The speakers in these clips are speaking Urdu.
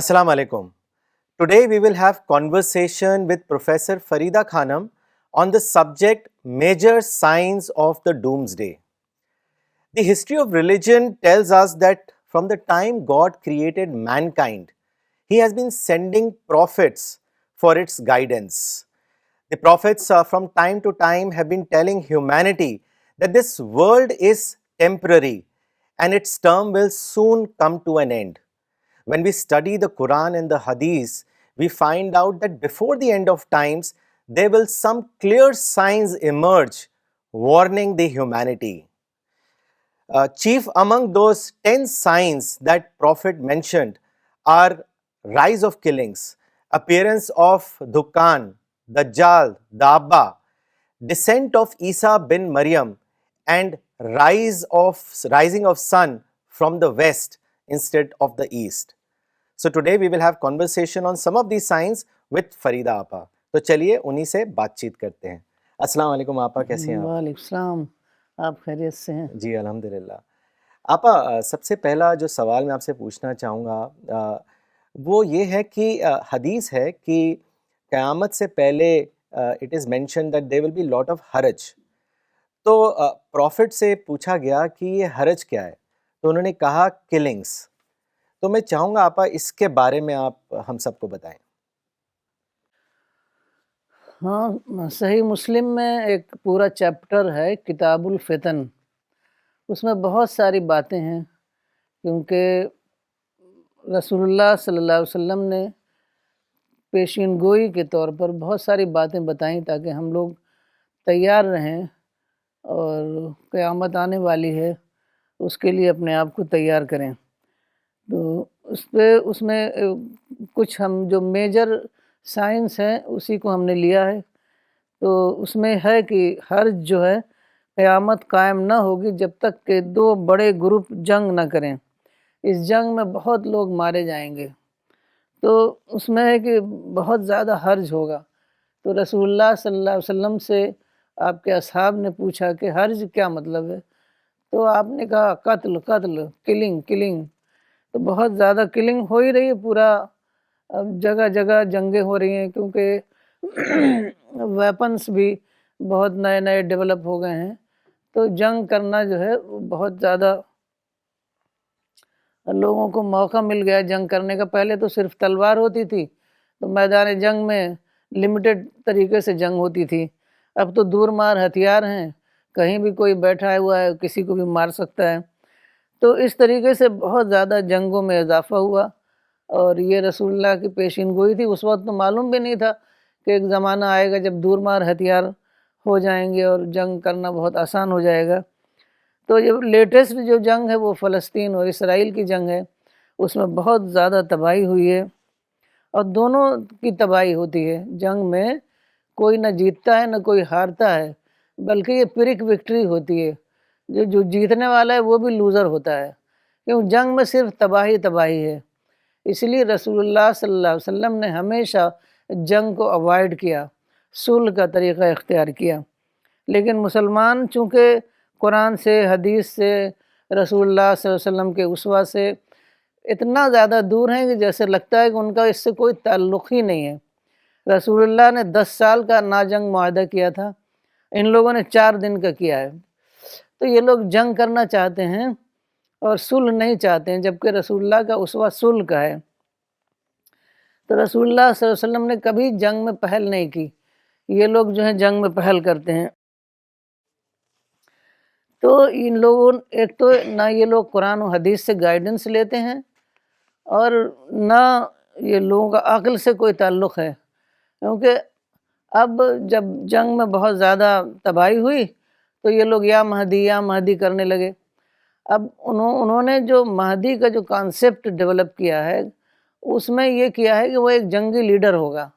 Assalamu alaikum. Today we will have conversation with Professor Farida Khanam on the subject major signs of the doomsday. The history of religion tells us that from the time God created mankind, He has been sending prophets for its guidance. The prophets from time to time have been telling humanity that this world is temporary and its term will soon come to an end. When we study the Quran and the Hadith, we find out that before the end of times, there will some clear signs emerge warning the humanity. Chief among those 10 signs that Prophet mentioned are rise of killings, appearance of Dukkan, Dajjal, Dabba, descent of Isa bin Maryam, and rising of sun from the west instead of the east. So today we will have conversation on some of these signs with Farida Apa. تو چلیے انہی سے بات چیت کرتے ہیں. السلام علیکم آپا، کیسے ہیں آپ؟ وعلیکم السلام. آپ خیریت سے ہیں؟ جی الحمدللہ. آپا سب سے پہلا جو سوال میں آپ سے پوچھنا چاہوں گا وہ یہ ہے کہ حدیث ہے کہ قیامت سے پہلے it is mention that there will be lot of حرج. تو پروفٹ سے پوچھا گیا کہ یہ حرج کیا ہے، تو انہوں نے کہا کلنگس. تو میں چاہوں گا آپا اس کے بارے میں آپ ہم سب کو بتائیں. ہاں، صحیح مسلم میں ایک پورا چیپٹر ہے کتاب الفتن. اس میں بہت ساری باتیں ہیں، کیونکہ رسول اللہ صلی اللہ علیہ وسلم نے پیشین گوئی کے طور پر بہت ساری باتیں بتائیں تاکہ ہم لوگ تیار رہیں اور قیامت آنے والی ہے اس کے لیے اپنے آپ کو تیار کریں. تو اس میں کچھ ہم جو میجر سائنس ہیں اسی کو ہم نے لیا ہے. تو اس میں ہے کہ حرج جو ہے قیامت قائم نہ ہوگی جب تک کہ دو بڑے گروپ جنگ نہ کریں. اس جنگ میں بہت لوگ مارے جائیں گے، تو اس میں ہے کہ بہت زیادہ حرج ہوگا. تو رسول اللہ صلی اللہ علیہ وسلم سے آپ کے اصحاب نے پوچھا کہ حرج کیا مطلب ہے؟ تو آپ نے کہا قتل، کلنگ. تو بہت زیادہ کلنگ ہو ہی رہی ہے، پورا جگہ جگہ جنگیں ہو رہی ہیں، کیونکہ ویپنس بھی بہت نئے نئے ڈیولپ ہو گئے ہیں. تو جنگ کرنا جو ہے بہت زیادہ لوگوں کو موقع مل گیا جنگ کرنے کا. پہلے تو صرف تلوار ہوتی تھی، تو میدان جنگ میں لمیٹڈ طریقے سے جنگ ہوتی تھی. اب تو دور مار ہتھیار ہیں، کہیں بھی کوئی بیٹھا ہوا ہے کسی کو بھی مار سکتا ہے. تو اس طریقے سے بہت زیادہ جنگوں میں اضافہ ہوا، اور یہ رسول اللہ کی پیشین گوئی تھی. اس وقت تو معلوم بھی نہیں تھا کہ ایک زمانہ آئے گا جب دور مار ہتھیار ہو جائیں گے اور جنگ کرنا بہت آسان ہو جائے گا. تو یہ لیٹسٹ جو جنگ ہے وہ فلسطین اور اسرائیل کی جنگ ہے. اس میں بہت زیادہ تباہی ہوئی ہے، اور دونوں کی تباہی ہوتی ہے. جنگ میں کوئی نہ جیتتا ہے نہ کوئی ہارتا ہے، بلکہ یہ پرک وکٹری ہوتی ہے. جو جیتنے والا ہے وہ بھی لوزر ہوتا ہے، کیونکہ جنگ میں صرف تباہی ہے. اس لیے رسول اللہ صلی اللہ علیہ وسلم نے ہمیشہ جنگ کو اوائڈ کیا، صلح کا طریقہ اختیار کیا. لیکن مسلمان چونکہ قرآن سے، حدیث سے، رسول اللہ صلی اللہ علیہ وسلم کے اسوہ سے اتنا زیادہ دور ہیں کہ جیسے لگتا ہے کہ ان کا اس سے کوئی تعلق ہی نہیں ہے. رسول اللہ نے 10 سال کا ناجنگ معاہدہ کیا تھا، ان لوگوں نے 4 دن کا کیا ہے. تو یہ لوگ جنگ کرنا چاہتے ہیں اور صلح نہیں چاہتے ہیں، جبکہ رسول اللہ کا اسوہ صلح کا ہے. تو رسول اللہ صلی اللہ علیہ وسلم نے کبھی جنگ میں پہل نہیں کی. یہ لوگ جو ہیں جنگ میں پہل کرتے ہیں. تو ان لوگوں ایک تو نہ یہ لوگ قرآن و حدیث سے گائیڈنس لیتے ہیں، اور نہ یہ لوگوں کا عقل سے کوئی تعلق ہے. کیونکہ اب جب جنگ میں بہت زیادہ تباہی ہوئی تو یہ لوگ یا مہدی کرنے لگے. اب انہوں نے جو مہدی کا جو کانسیپٹ ڈیولپ کیا ہے اس میں یہ کیا ہے کہ وہ ایک جنگی لیڈر ہوگا،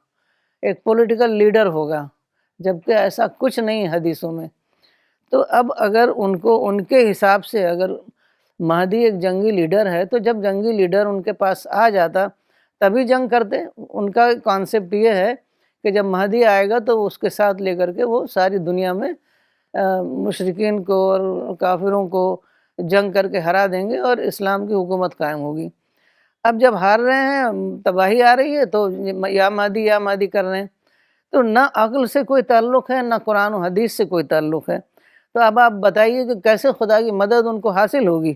ایک پولیٹیکل لیڈر ہوگا، جبکہ ایسا کچھ نہیں حدیثوں میں. تو اب اگر ان کے حساب سے اگر مہدی ایک جنگی لیڈر ہے تو جب جنگی لیڈر ان کے پاس آ جاتا تبھی جنگ کرتے. ان کا کانسیپٹ یہ ہے کہ جب مہدی آئے گا تو اس کے ساتھ لے کر کے وہ ساری دنیا میں مشرکین کو اور کافروں کو جنگ کر کے ہرا دیں گے اور اسلام کی حکومت قائم ہوگی. اب جب ہار رہے ہیں، تباہی آ رہی ہے، تو یا مادی کر رہے ہیں، تو نہ عقل سے کوئی تعلق ہے، نہ قرآن و حدیث سے کوئی تعلق ہے۔ تو اب آپ بتائیے کہ کیسے خدا کی مدد ان کو حاصل ہوگی؟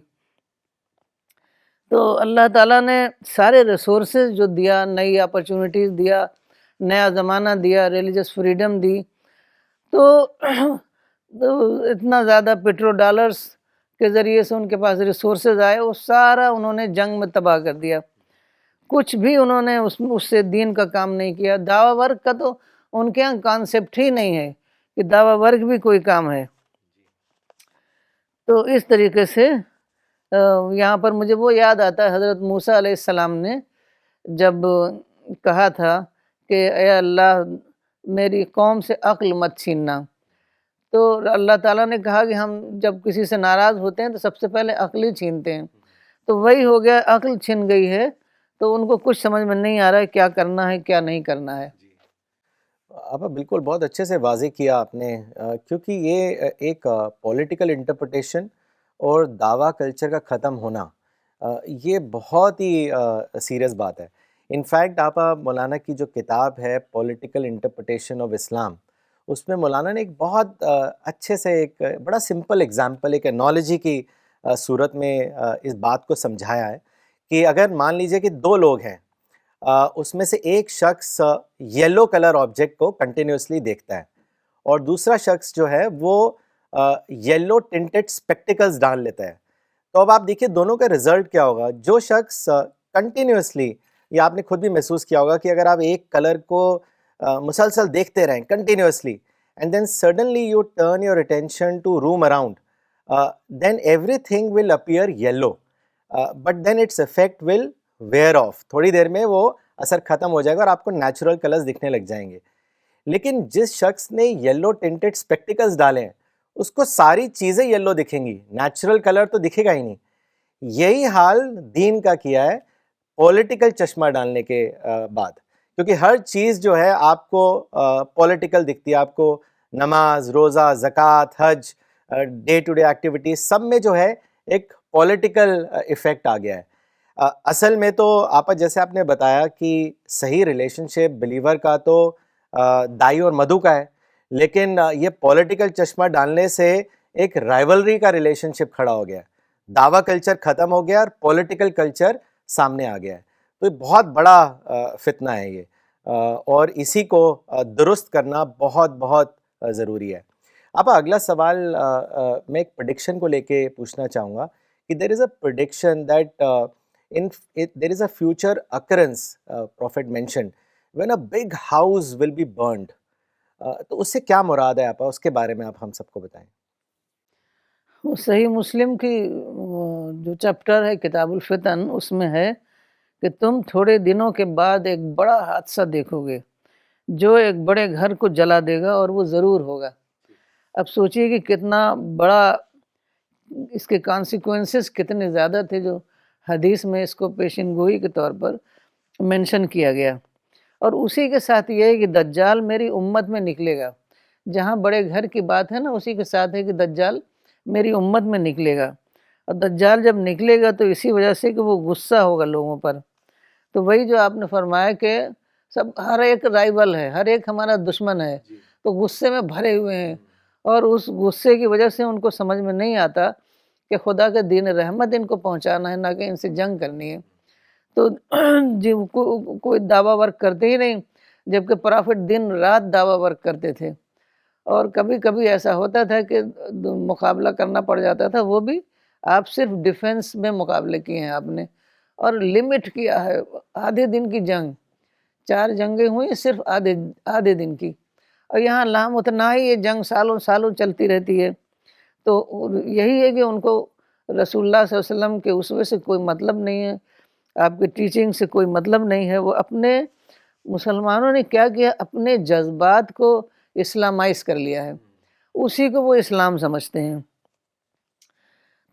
تو اللہ تعالیٰ نے سارے ریسورسز جو دیا، نئی اپرچونٹیز دیا، نیا زمانہ دیا، ریلیجس فریڈم دی، تو اتنا زیادہ پیٹرو ڈالرز کے ذریعے سے ان کے پاس ریسورسز آئے، وہ سارا انہوں نے جنگ میں تباہ کر دیا۔ کچھ بھی انہوں نے اس سے دین کا کام نہیں کیا۔ دعویٰ ورک کا تو ان کے یہاں کانسیپٹ ہی نہیں ہے کہ دعویٰ ورک بھی کوئی کام ہے۔ تو اس طریقے سے یہاں پر مجھے وہ یاد آتا ہے، حضرت موسیٰ علیہ السلام نے جب کہا تھا کہ اے اللہ میری قوم سے عقل مت چھیننا، تو اللہ تعالیٰ نے کہا کہ ہم جب کسی سے ناراض ہوتے ہیں تو سب سے پہلے عقل ہی چھینتے ہیں۔ تو وہی ہو گیا، عقل چھن گئی ہے، تو ان کو کچھ سمجھ میں نہیں آ رہا ہے کیا کرنا ہے کیا نہیں کرنا ہے۔ آپ بالکل بہت اچھے سے واضح کیا آپ نے، کیونکہ یہ ایک پولیٹیکل انٹرپریٹیشن اور دعویٰ کلچر کا ختم ہونا، یہ بہت ہی سیریس بات ہے۔ انفیکٹ آپ مولانا کی جو کتاب ہے پولیٹیکل انٹرپریٹیشن آف اسلام، اس میں مولانا نے ایک بہت اچھے سے ایک بڑا سمپل ایگزامپل، ایک انالوجی کی صورت میں اس بات کو سمجھایا ہے کہ اگر مان لیجئے کہ دو لوگ ہیں، اس میں سے ایک شخص یلو کلر آبجیکٹ کو کنٹینیوسلی دیکھتا ہے اور دوسرا شخص جو ہے وہ یلو ٹنٹڈ اسپیکٹیکلز ڈال لیتا ہے، تو اب آپ دیکھیے دونوں کا رزلٹ کیا ہوگا۔ جو شخص کنٹینیوسلی، یا آپ نے خود بھی محسوس کیا ہوگا کہ اگر آپ ایک کلر کو مسلسل دیکھتے رہیں continuously and then suddenly you turn your attention to room around, then everything will appear yellow, but then its effect will wear off, تھوڑی دیر میں وہ اثر ختم ہو جائے گا اور آپ کو نیچرل کلرز دکھنے لگ جائیں گے۔ لیکن جس شخص نے یلو ٹنٹڈ اسپیکٹیکلز ڈالے ہیں اس کو ساری چیزیں یلو دکھیں گی، نیچرل کلر تو دکھے گا ہی نہیں۔ یہی حال دین کا کیا ہے پولیٹیکل چشمہ ڈالنے کے بعد، کیونکہ ہر چیز جو ہے آپ کو پولیٹیکل دکھتی ہے، آپ کو نماز، روزہ، زکوٰۃ، حج، ڈے ٹو ڈے ایکٹیویٹیز، سب میں جو ہے ایک پولیٹیکل ایفیکٹ آ گیا ہے۔ اصل میں تو جیسے آپ نے بتایا کہ صحیح ریلیشن شپ بلیور کا تو دائی اور مدھو کا ہے، لیکن یہ پولیٹیکل چشمہ ڈالنے سے ایک رائیولری کا ریلیشن شپ کھڑا ہو گیا ہے، دعویٰ کلچر ختم ہو گیا اور پولیٹیکل کلچر سامنے آ گیا ہے۔ تو یہ بہت بڑا فتنہ ہے یہ، اور اسی کو درست کرنا بہت بہت ضروری ہے۔ اب اگلا سوال میں ایک پریڈکشن کو لے کے پوچھنا چاہوں گا کہ there is a prediction that there is a future occurrence, Prophet mentioned, when a big house will be burned. تو اس سے کیا مراد ہے آپ، اس کے بارے میں آپ ہم سب کو بتائیں۔ صحیح مسلم کی جو چیپٹر ہے کتاب الفتن، اس میں ہے کہ تم تھوڑے دنوں کے بعد ایک بڑا حادثہ دیکھو گے جو ایک بڑے گھر کو جلا دے گا، اور وہ ضرور ہوگا۔ اب سوچئے کہ کتنا بڑا اس کے کانسیکوینسز کتنے زیادہ تھے جو حدیث میں اس کو پیشن گوئی کے طور پر منشن کیا گیا۔ اور اسی کے ساتھ یہ ہے کہ دجال میری امت میں نکلے گا۔ جہاں بڑے گھر کی بات ہے نا، اسی کے ساتھ ہے کہ دجال میری امت میں نکلے گا، اور دجال جب نکلے گا تو اسی وجہ سے کہ وہ غصہ ہوگا لوگوں پر۔ تو وہی جو آپ نے فرمایا کہ ہر ایک رائیول ہے، ہر ایک ہمارا دشمن ہے، تو غصے میں بھرے ہوئے ہیں، اور اس غصے کی وجہ سے ان کو سمجھ میں نہیں آتا کہ خدا کے دین رحمت ان کو پہنچانا ہے، نہ کہ ان سے جنگ کرنی ہے۔ تو کوئی دعویٰ ورک کرتے ہی نہیں، جبکہ پرافٹ دن رات دعویٰ ورک کرتے تھے۔ اور کبھی کبھی ایسا ہوتا تھا کہ مقابلہ کرنا پڑ جاتا تھا، وہ بھی آپ صرف ڈیفنس میں مقابلے کیے ہیں آپ نے، اور لمٹ کیا ہے آدھے دن کی جنگ۔ 4 جنگیں ہوئی صرف آدھے دن کی، اور یہاں لامتناہی یہ جنگ سالوں سالوں چلتی رہتی ہے۔ تو یہی ہے کہ ان کو رسول اللہ صلی اللہ علیہ وسلم کے اسوے سے کوئی مطلب نہیں ہے، آپ کے ٹیچنگ سے کوئی مطلب نہیں ہے۔ وہ اپنے مسلمانوں نے کیا کیا، اپنے جذبات کو اسلامائز کر لیا ہے، اسی کو وہ اسلام سمجھتے ہیں۔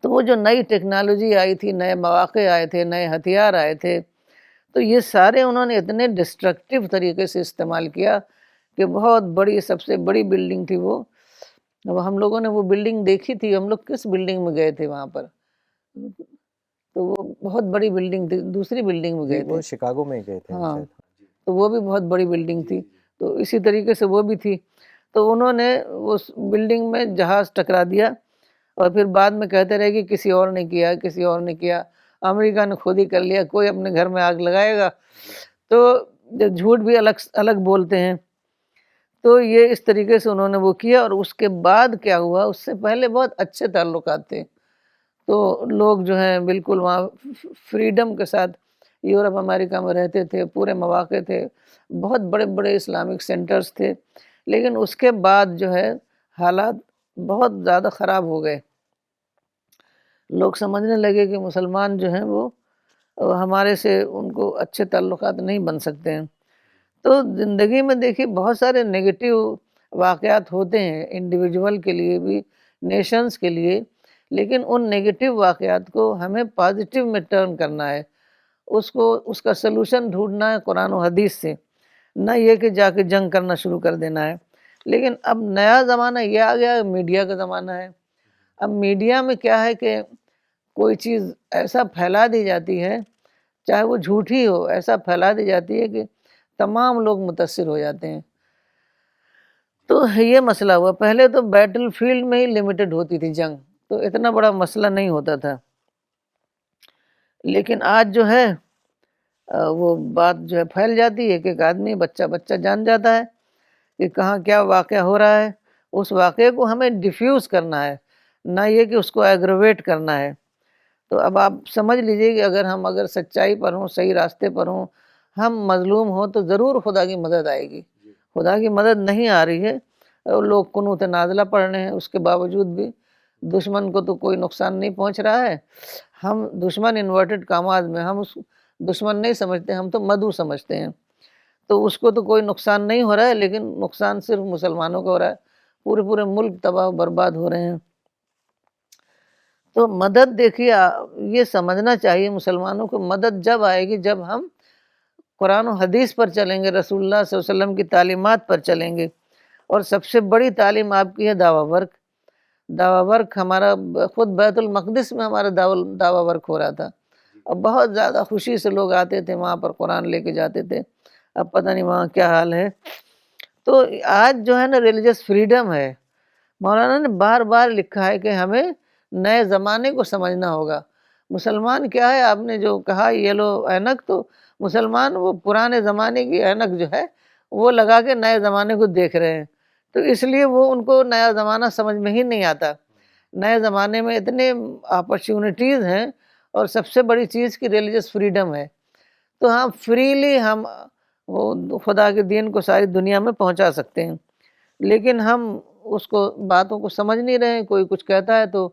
تو وہ جو نئی ٹیکنالوجی آئی تھی، نئے مواقع آئے تھے، نئے ہتھیار آئے تھے، تو یہ سارے انہوں نے اتنے ڈسٹرکٹیو طریقے سے استعمال کیا کہ بہت بڑی، سب سے بڑی بلڈنگ تھی وہ۔ ہم لوگوں نے وہ بلڈنگ دیکھی تھی، ہم لوگ کس بلڈنگ میں گئے تھے وہاں پر، تو وہ بہت بڑی بلڈنگ تھی, دوسری بلڈنگ میں گئے وہ تھے. شکاگو میں گئے تھے ہاں, شاید. تو وہ بھی بہت بڑی بلڈنگ تھی. تو اسی طریقے سے وہ بھی تھی. تو انہوں نے اس بلڈنگ میں جہاز ٹکرا دیا, اور پھر بعد میں کہتے رہے کہ کسی اور نے کیا, کسی اور نے کیا, امریکہ نے خود ہی کر لیا, کوئی اپنے گھر میں آگ لگائے گا. تو جھوٹ بھی الگ الگ بولتے ہیں. تو یہ اس طریقے سے انہوں نے وہ کیا. اور اس کے بعد کیا ہوا, اس سے پہلے بہت اچھے تعلقات تھے. تو لوگ جو ہیں بالکل وہاں فریڈم کے ساتھ یورپ امریکہ میں رہتے تھے, پورے مواقع تھے, بہت بڑے بڑے اسلامک سینٹرز تھے. لیکن اس کے بعد جو ہے حالات بہت زیادہ خراب ہو گئے. لوگ سمجھنے لگے کہ مسلمان جو ہیں وہ ہمارے سے ان کو اچھے تعلقات نہیں بن سکتے ہیں. تو زندگی میں دیکھیے بہت سارے نگیٹیو واقعات ہوتے ہیں, انڈیویجول کے لیے بھی, نیشنز کے لیے. لیکن ان نگیٹیو واقعات کو ہمیں پازیٹیو میں ٹرن کرنا ہے, اس کا سلوشن ڈھونڈنا ہے قرآن و حدیث سے, نہ یہ کہ جا کے جنگ کرنا شروع کر دینا ہے. لیکن اب نیا زمانہ یہ آ گیا, میڈیا کا زمانہ ہے. اب میڈیا میں کیا ہے کہ کوئی چیز ایسا پھیلا دی جاتی ہے, چاہے وہ جھوٹی ہو, ایسا پھیلا دی جاتی ہے کہ تمام لوگ متاثر ہو جاتے ہیں. تو یہ مسئلہ ہوا. پہلے تو بیٹل فیلڈ میں ہی لمیٹڈ ہوتی تھی جنگ, تو اتنا بڑا مسئلہ نہیں ہوتا تھا. لیکن آج جو ہے وہ بات جو ہے پھیل جاتی ہے کہ ایک آدمی بچہ جان جاتا ہے کہ کہاں کیا واقعہ ہو رہا ہے. اس واقعے کو ہمیں ڈیفیوز کرنا ہے, نہ یہ کہ اس کو ایگرویٹ کرنا ہے. تو اب آپ سمجھ لیجئے کہ اگر سچائی پر ہوں, صحیح راستے پر ہوں, ہم مظلوم ہوں, تو ضرور خدا کی مدد آئے گی. خدا کی مدد نہیں آ رہی ہے, اور لوگ قنوت نازلہ پڑھ رہے ہیں, اس کے باوجود بھی دشمن کو تو کوئی نقصان نہیں پہنچ رہا ہے. ہم دشمن انورٹڈ کامات میں, ہم اس دشمن نہیں سمجھتے, ہم تو مدعو سمجھتے ہیں. تو اس کو تو کوئی نقصان نہیں ہو رہا ہے, لیکن نقصان صرف مسلمانوں کو ہو رہا ہے. پورے ملک تباہ و برباد ہو رہے ہیں. تو مدد دیکھیے, یہ سمجھنا چاہیے مسلمانوں کو, مدد جب آئے گی جب ہم قرآن و حدیث پر چلیں گے, رسول اللہ صلی اللہ علیہ وسلم کی تعلیمات پر چلیں گے. اور سب سے بڑی تعلیم آپ کی ہے دعویٰ ورک. دعویٰ ورک ہمارا خود بیت المقدس میں ہمارا دعویٰ ورک ہو رہا تھا, اور بہت زیادہ خوشی سے لوگ آتے تھے وہاں پر, قرآن لے کے جاتے تھے. اب پتہ نہیں وہاں کیا حال ہے. تو آج جو ہے نا ریلیجس فریڈم ہے. مولانا نے بار بار لکھا ہے کہ ہمیں نئے زمانے کو سمجھنا ہوگا. مسلمان کیا ہے, آپ نے جو کہا یلو اینک, تو مسلمان وہ پرانے زمانے کی اینک جو ہے وہ لگا کے نئے زمانے کو دیکھ رہے ہیں. تو اس لیے وہ ان کو نیا زمانہ سمجھ میں ہی نہیں آتا. نئے زمانے میں اتنے اپرچونٹیز ہیں, اور سب سے بڑی چیز کی ریلیجس فریڈم ہے. تو ہم فریلی ہم وہ خدا کے دین کو ساری دنیا میں پہنچا سکتے ہیں. لیکن ہم اس کو باتوں کو سمجھ نہیں رہے ہیں. کوئی کچھ کہتا ہے تو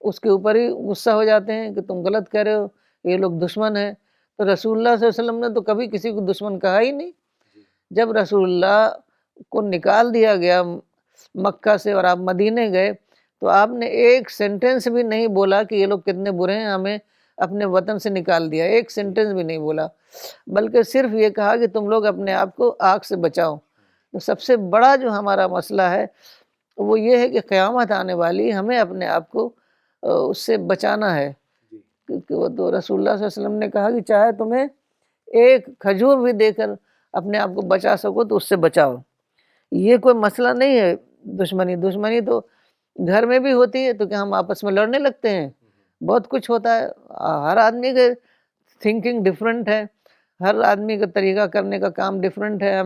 اس کے اوپر ہی غصہ ہو جاتے ہیں کہ تم غلط کہہ رہے ہو, یہ لوگ دشمن ہیں. تو رسول اللہ صلی اللہ علیہ وسلم نے تو کبھی کسی کو دشمن کہا ہی نہیں. جب رسول اللہ کو نکال دیا گیا مکہ سے اور آپ مدینے گئے, تو آپ نے ایک سینٹنس بھی نہیں بولا کہ یہ لوگ کتنے برے ہیں, ہمیں اپنے وطن سے نکال دیا. ایک سینٹنس بھی نہیں بولا, بلکہ صرف یہ کہا کہ تم لوگ اپنے آپ کو آگ سے بچاؤ. تو سب سے بڑا جو ہمارا مسئلہ ہے وہ یہ ہے کہ قیامت آنے والی, ہمیں اپنے آپ کو اس سے بچانا ہے. کیونکہ وہ تو رسول اللہ صلی اللہ علیہ وسلم نے کہا کہ چاہے تمہیں ایک کھجور بھی دے کر اپنے آپ کو بچا سکو تو اس سے بچاؤ. یہ کوئی مسئلہ نہیں ہے. دشمنی تو گھر میں بھی ہوتی ہے, تو کہ ہم آپس میں لڑنے لگتے ہیں. بہت کچھ ہوتا ہے, ہر آدمی کے تھنکنگ ڈیفرنٹ ہے, ہر آدمی کا طریقہ کرنے کا کام ڈیفرنٹ ہے.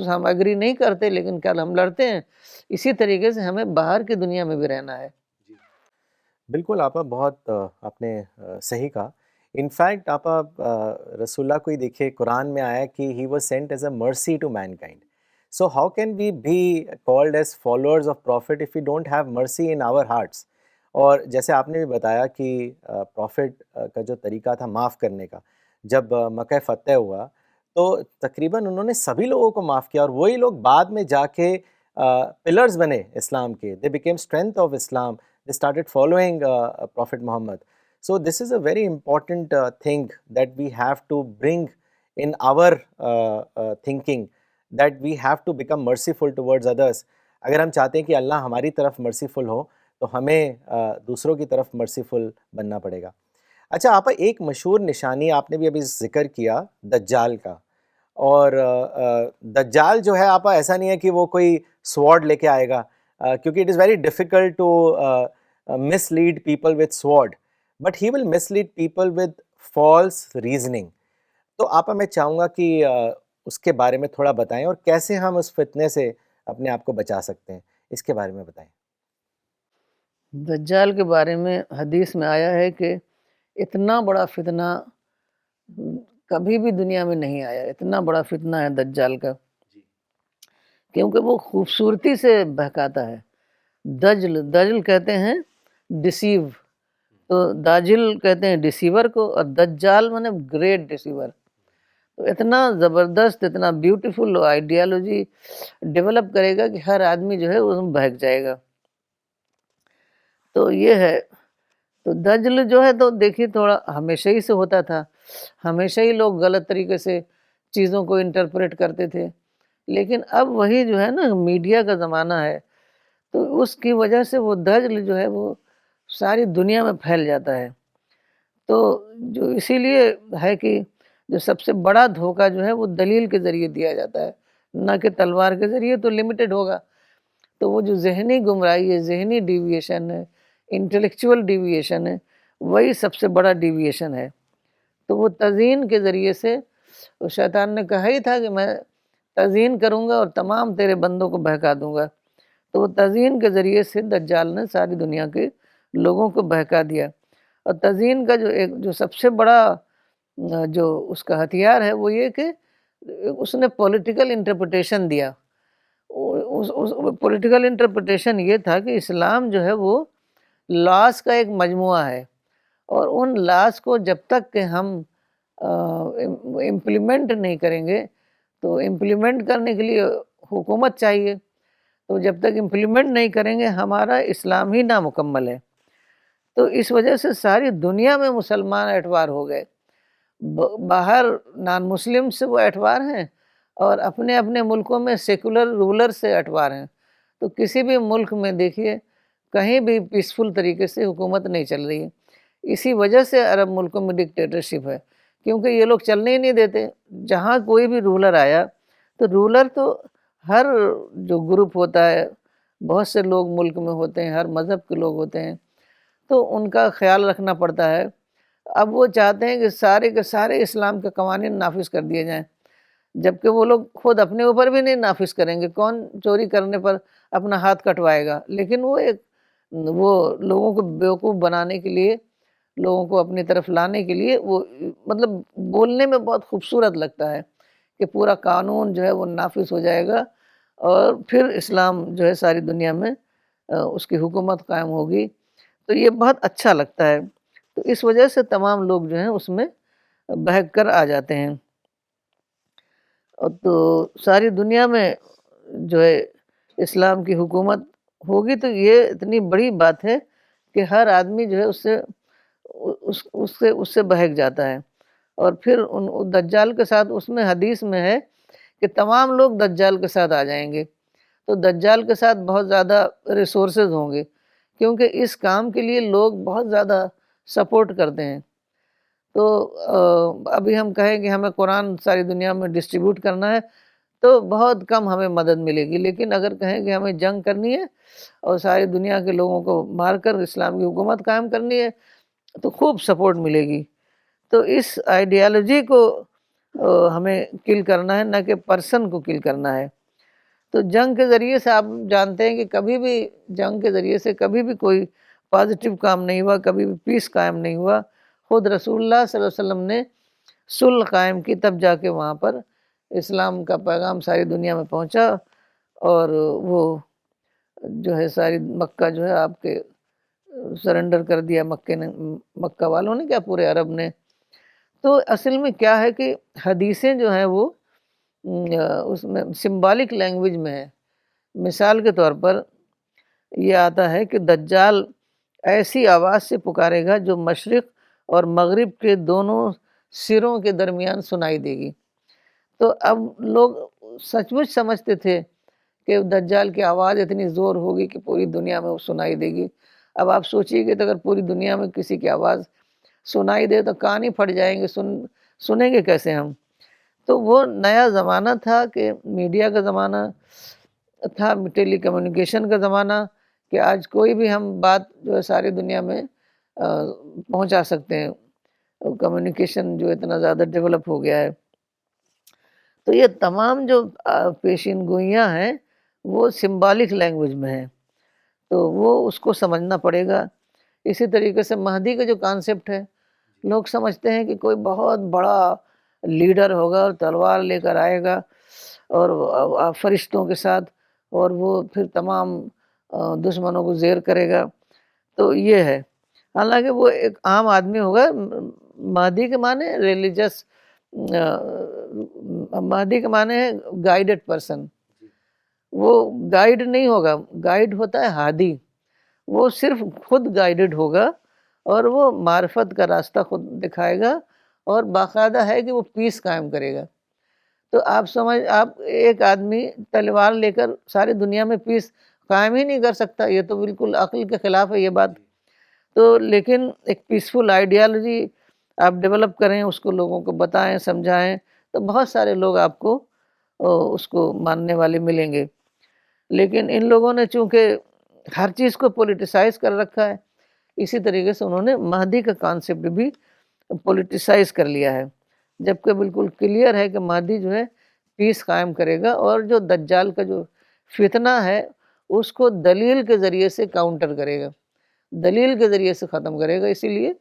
ہم ایگری نہیں کرتے, لیکن کل ہم لڑتے ہیں. اسی طریقے سے ہمیں باہر کی دنیا میں بھی رہنا ہے. بالکل آپا, بہت آپ نے صحیح کہا. انفیکٹ آپا رسول اللہ کو ہی دیکھیے, قرآن میں آیا کہ he was sent as a mercy to mankind. So how can we be called as followers of prophet if we don't have mercy in our hearts. اور جیسے آپ نے بھی بتایا کہ پروفٹ کا جو طریقہ تھا معاف کرنے کا, جب مکہ فتح ہوا تو تقریباً انہوں نے سبھی لوگوں کو معاف کیا, اور وہی لوگ بعد میں جا کے پلرز بنے اسلام کے. They became strength of Islam. They started following Prophet Muhammad. So this is a very important thing that we have to bring in our thinking, that we have to become merciful towards others. اگر ہم چاہتے ہیں کہ اللہ ہماری طرف مرسیفل ہو, تو ہمیں دوسروں کی طرف مرسیفل بننا پڑے گا. اچھا آپا، ایک مشہور نشانی آپ نے بھی ابھی ذکر کیا دجال کا، اور دجال جو ہے آپا ایسا نہیں ہے کہ وہ کوئی سوارڈ لے کے آئے گا، کیونکہ it is very difficult to mislead people with sword, but he will mislead people with false reasoning. تو آپا میں چاہوں گا کہ اس کے بارے میں تھوڑا بتائیں، اور کیسے ہم اس فتنے سے اپنے آپ کو بچا سکتے ہیں، اس کے بارے میں بتائیں. دجال کے بارے میں حدیث میں آیا ہے کہ اتنا بڑا فتنہ کبھی بھی دنیا میں نہیں آیا. اتنا بڑا فتنہ ہے دجال کا، کیونکہ وہ خوبصورتی سے بہکاتا ہے. دجل کہتے ہیں ڈسیو، تو داجل کہتے ہیں ڈسیور کو، اور دجال مانے گریٹ ڈسیور. تو اتنا زبردست، اتنا بیوٹیفل آئیڈیالوجی ڈیولپ کرے گا کہ ہر آدمی جو ہے اس میں بہک جائے گا. تو یہ ہے. تو دجل جو ہے تو دیکھیے تھوڑا ہمیشہ ہی سے ہوتا تھا، ہمیشہ ہی لوگ غلط طریقے سے چیزوں کو انٹرپریٹ کرتے تھے. لیکن اب وہی جو ہے نا میڈیا کا زمانہ ہے، تو اس کی وجہ سے وہ دجل جو ہے وہ ساری دنیا میں پھیل جاتا ہے. تو جو اسی لیے ہے کہ جو سب سے بڑا دھوکہ جو ہے وہ دلیل کے ذریعے دیا جاتا ہے، نہ کہ تلوار کے ذریعے. تو لمیٹڈ ہوگا. تو وہ جو ذہنی گمراہی ہے، ذہنی ڈیویشن ہے، انٹلیکچول ڈیویشن ہے، وہی سب سے بڑا ڈیویشن ہے. تو وہ تزئین کے ذریعے سے، وہ شیطان نے کہا ہی تھا کہ میں تزئین کروں گا اور تمام تیرے بندوں کو بہکا دوں گا. تو وہ تزئین کے ذریعے سے دجال نے ساری دنیا کے لوگوں کو بہکا دیا. اور تزئین کا جو سب سے بڑا جو اس کا ہتھیار ہے وہ یہ کہ اس نے پولیٹیکل انٹرپریٹیشن دیا. پولیٹیکل انٹرپریٹیشن یہ تھا کہ اسلام جو ہے وہ لاس کا ایک مجموعہ ہے، اور ان لاس کو جب تک کہ ہم امپلیمنٹ نہیں کریں گے، تو امپلیمنٹ کرنے کے لیے حکومت چاہیے. تو جب تک امپلیمنٹ نہیں کریں گے ہمارا اسلام ہی نامکمل ہے. تو اس وجہ سے ساری دنیا میں مسلمان اعتبار ہو گئے. باہر نان مسلم سے وہ اعتبار ہیں، اور اپنے اپنے ملکوں میں سیکولر رولر سے اعتبار ہیں. تو کسی بھی ملک میں دیکھیے کہیں بھی پیسفل طریقے سے حکومت نہیں چل رہی ہے. اسی وجہ سے عرب ملکوں میں ڈکٹیٹرشپ ہے، کیونکہ یہ لوگ چلنے ہی نہیں دیتے. جہاں کوئی بھی رولر آیا تو رولر تو ہر جو گروپ ہوتا ہے، بہت سے لوگ ملک میں ہوتے ہیں، ہر مذہب کے لوگ ہوتے ہیں، تو ان کا خیال رکھنا پڑتا ہے. اب وہ چاہتے ہیں کہ سارے کے سارے اسلام کے قوانین نافذ کر دیے جائیں، جبکہ وہ لوگ خود اپنے اوپر بھی نہیں نافذ کریں گے. کون چوری کرنے پر اپنا ہاتھ کٹوائے گا؟ لیکن وہ لوگوں کو بیوقوف بنانے کے لیے، لوگوں کو اپنی طرف لانے کے لیے، وہ مطلب بولنے میں بہت خوبصورت لگتا ہے کہ پورا قانون جو ہے وہ نافذ ہو جائے گا، اور پھر اسلام جو ہے ساری دنیا میں اس کی حکومت قائم ہوگی. تو یہ بہت اچھا لگتا ہے. تو اس وجہ سے تمام لوگ جو ہیں اس میں بہک کر آ جاتے ہیں. تو ساری دنیا میں جو ہے اسلام کی حکومت ہوگی. تو یہ اتنی بڑی بات ہے کہ ہر آدمی جو ہے اس سے بہک جاتا ہے. اور پھر ان دجال کے ساتھ، اس میں حدیث میں ہے کہ تمام لوگ دجال کے ساتھ آ جائیں گے. تو دجال کے ساتھ بہت زیادہ ریسورسز ہوں گے، کیونکہ اس کام کے لیے لوگ بہت زیادہ سپورٹ کرتے ہیں. تو ابھی ہم کہیں کہ ہمیں قرآن ساری دنیا میں ڈسٹریبیوٹ کرنا ہے تو بہت کم ہمیں مدد ملے گی. لیکن اگر کہیں کہ ہمیں جنگ کرنی ہے اور ساری دنیا کے لوگوں کو مار کر اسلام کی حکومت قائم کرنی ہے تو خوب سپورٹ ملے گی. تو اس آئیڈیالوجی کو ہمیں کل کرنا ہے، نہ کہ پرسن کو کل کرنا ہے. تو جنگ کے ذریعے سے آپ جانتے ہیں کہ کبھی بھی جنگ کے ذریعے سے کبھی بھی کوئی پازیٹیو کام نہیں ہوا، کبھی بھی پیس قائم نہیں ہوا. خود رسول اللہ صلی اللہ علیہ وسلم نے صلح قائم کی، تب جا کے وہاں پر اسلام کا پیغام ساری دنیا میں پہنچا، اور وہ جو ہے ساری مکہ جو ہے آپ کے سرنڈر کر دیا مکہ والوں نے، کیا پورے عرب نے. تو اصل میں کیا ہے کہ حدیثیں جو ہیں وہ اس میں سمبولک لینگویج میں ہے. مثال کے طور پر یہ آتا ہے کہ دجال ایسی آواز سے پکارے گا جو مشرق اور مغرب کے دونوں سروں کے درمیان سنائی دے گی. تو اب لوگ سچ مچ سمجھتے تھے کہ دجال کی آواز اتنی زور ہوگی کہ پوری دنیا میں وہ سنائی دے گی. اب آپ سوچیے کہ اگر پوری دنیا میں کسی کی آواز سنائی دے تو کان ہی پھٹ جائیں گے، سنیں گے کیسے ہم؟ تو وہ نیا زمانہ تھا کہ میڈیا کا زمانہ تھا، ٹیلی کمیونیکیشن کا زمانہ، کہ آج کوئی بھی ہم بات جو ہے ساری دنیا میں پہنچا سکتے ہیں، کمیونیکیشن جو اتنا زیادہ ڈیولپ ہو گیا ہے۔ تو یہ تمام جو پیشین گوئیاں ہیں وہ سمبولک لینگویج میں ہیں، تو وہ اس کو سمجھنا پڑے گا۔ اسی طریقے سے مہدی کا جو کانسیپٹ ہے، لوگ سمجھتے ہیں کہ کوئی بہت بڑا لیڈر ہوگا اور تلوار لے کر آئے گا اور فرشتوں کے ساتھ، اور وہ پھر تمام دشمنوں کو زیر کرے گا۔ تو یہ ہے، حالانکہ وہ ایک عام آدمی ہوگا۔ مہدی کے معنی ریلیجس، مہدی کے معنی ہے گائیڈڈ پرسن۔ وہ گائیڈ نہیں ہوگا، گائیڈ ہوتا ہے ہادی، وہ صرف خود گائیڈڈ ہوگا اور وہ معرفت کا راستہ خود دکھائے گا، اور باقاعدہ ہے کہ وہ پیس قائم کرے گا۔ تو آپ ایک آدمی تلوار لے کر ساری دنیا میں پیس قائم ہی نہیں کر سکتا، یہ تو بالکل عقل کے خلاف ہے یہ بات۔ تو لیکن ایک پیسفل آئیڈیالوجی آپ ڈیولپ کریں، اس کو لوگوں کو بتائیں، سمجھائیں، تو بہت سارے لوگ آپ کو اس کو ماننے والے ملیں گے۔ لیکن ان لوگوں نے چونکہ ہر چیز کو پولیٹیسائز کر رکھا ہے، اسی طریقے سے انہوں نے مہدی کا کانسیپٹ بھی پولیٹیسائز کر لیا ہے، جبکہ بالکل کلیئر ہے کہ مہدی جو ہے پیس قائم کرے گا، اور جو دجال کا جو فتنہ ہے اس کو دلیل کے ذریعے سے کاؤنٹر کرے گا، دلیل کے ذریعے سے ختم کرے گا۔ اسی لیے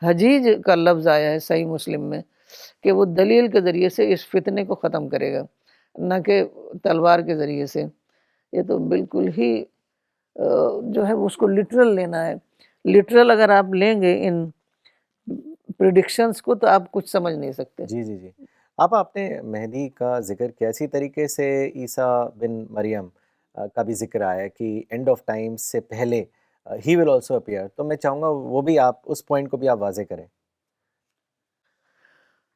حجیج کا لفظ آیا ہے صحیح مسلم میں کہ وہ دلیل کے ذریعے سے اس فتنے کو ختم کرے گا، نہ کہ تلوار کے ذریعے سے۔ یہ تو بالکل ہی جو ہے اس کو لٹرل لینا ہے۔ لٹرل اگر آپ لیں گے ان پریڈکشنز کو تو آپ کچھ سمجھ نہیں سکتے۔ جی جی جی، آپ نے مہدی کا ذکر کیا، اسی طریقے سے عیسیٰ بن مریم کا بھی ذکر آیا کہ اینڈ آف ٹائم سے پہلے ہی ول آلسو اپیئر، تو میں چاہوں گا وہ بھی آپ اس پوائنٹ کو بھی آپ واضح کریں۔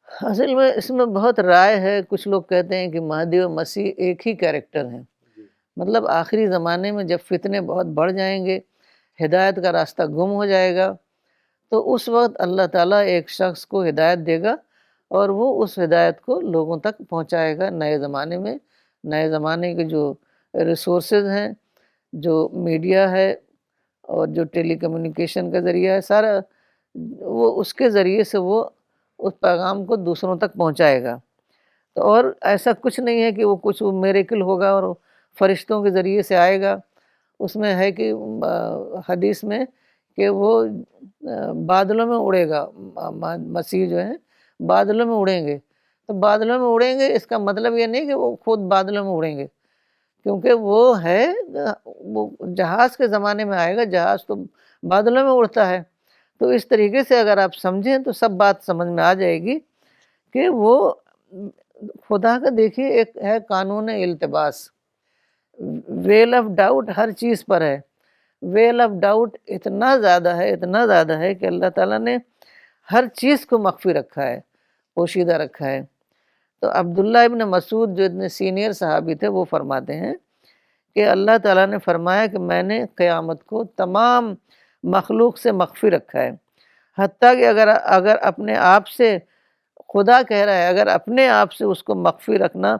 اصل میں اس میں بہت رائے ہے، کچھ لوگ کہتے ہیں کہ مہدی و مسیح ایک ہی کیریکٹر ہیں، مطلب آخری زمانے میں جب فتنے بہت بڑھ جائیں گے، ہدایت کا راستہ گم ہو جائے گا، تو اس وقت اللہ تعالیٰ ایک شخص کو ہدایت دے گا اور وہ اس ہدایت کو لوگوں تک پہنچائے گا۔ نئے زمانے میں، نئے زمانے کے جو ریسورسز ہیں، جو میڈیا ہے اور جو ٹیلی کمیونیکیشن کا ذریعہ ہے، سارا وہ اس کے ذریعے سے وہ اس پیغام کو دوسروں تک پہنچائے گا۔ تو اور ایسا کچھ نہیں ہے کہ وہ کچھ میریکل ہوگا اور فرشتوں کے ذریعے سے آئے گا۔ اس میں ہے کہ حدیث میں کہ وہ بادلوں میں اڑے گا، مسیح جو ہے بادلوں میں اڑیں گے۔ تو بادلوں میں اڑیں گے اس کا مطلب یہ نہیں کہ وہ خود بادلوں میں اڑیں گے، کیونکہ وہ ہے وہ جہاز کے زمانے میں آئے گا، جہاز تو بادلوں میں اڑتا ہے۔ تو اس طریقے سے اگر آپ سمجھیں تو سب بات سمجھ میں آ جائے گی کہ وہ خدا کا دیکھیے ایک ہے قانون التباس، ویل آف ڈاؤٹ ہر چیز پر ہے۔ ویل آف ڈاؤٹ اتنا زیادہ ہے، اتنا زیادہ ہے کہ اللہ تعالیٰ نے ہر چیز کو مخفی رکھا ہے، پوشیدہ رکھا ہے۔ تو عبداللہ ابن مسعود جو اتنے سینئر صحابی تھے وہ فرماتے ہیں کہ اللہ تعالیٰ نے فرمایا کہ میں نے قیامت کو تمام مخلوق سے مخفی رکھا ہے، حتیٰ کہ اگر اپنے آپ سے، خدا کہہ رہا ہے اگر اپنے آپ سے اس کو مخفی رکھنا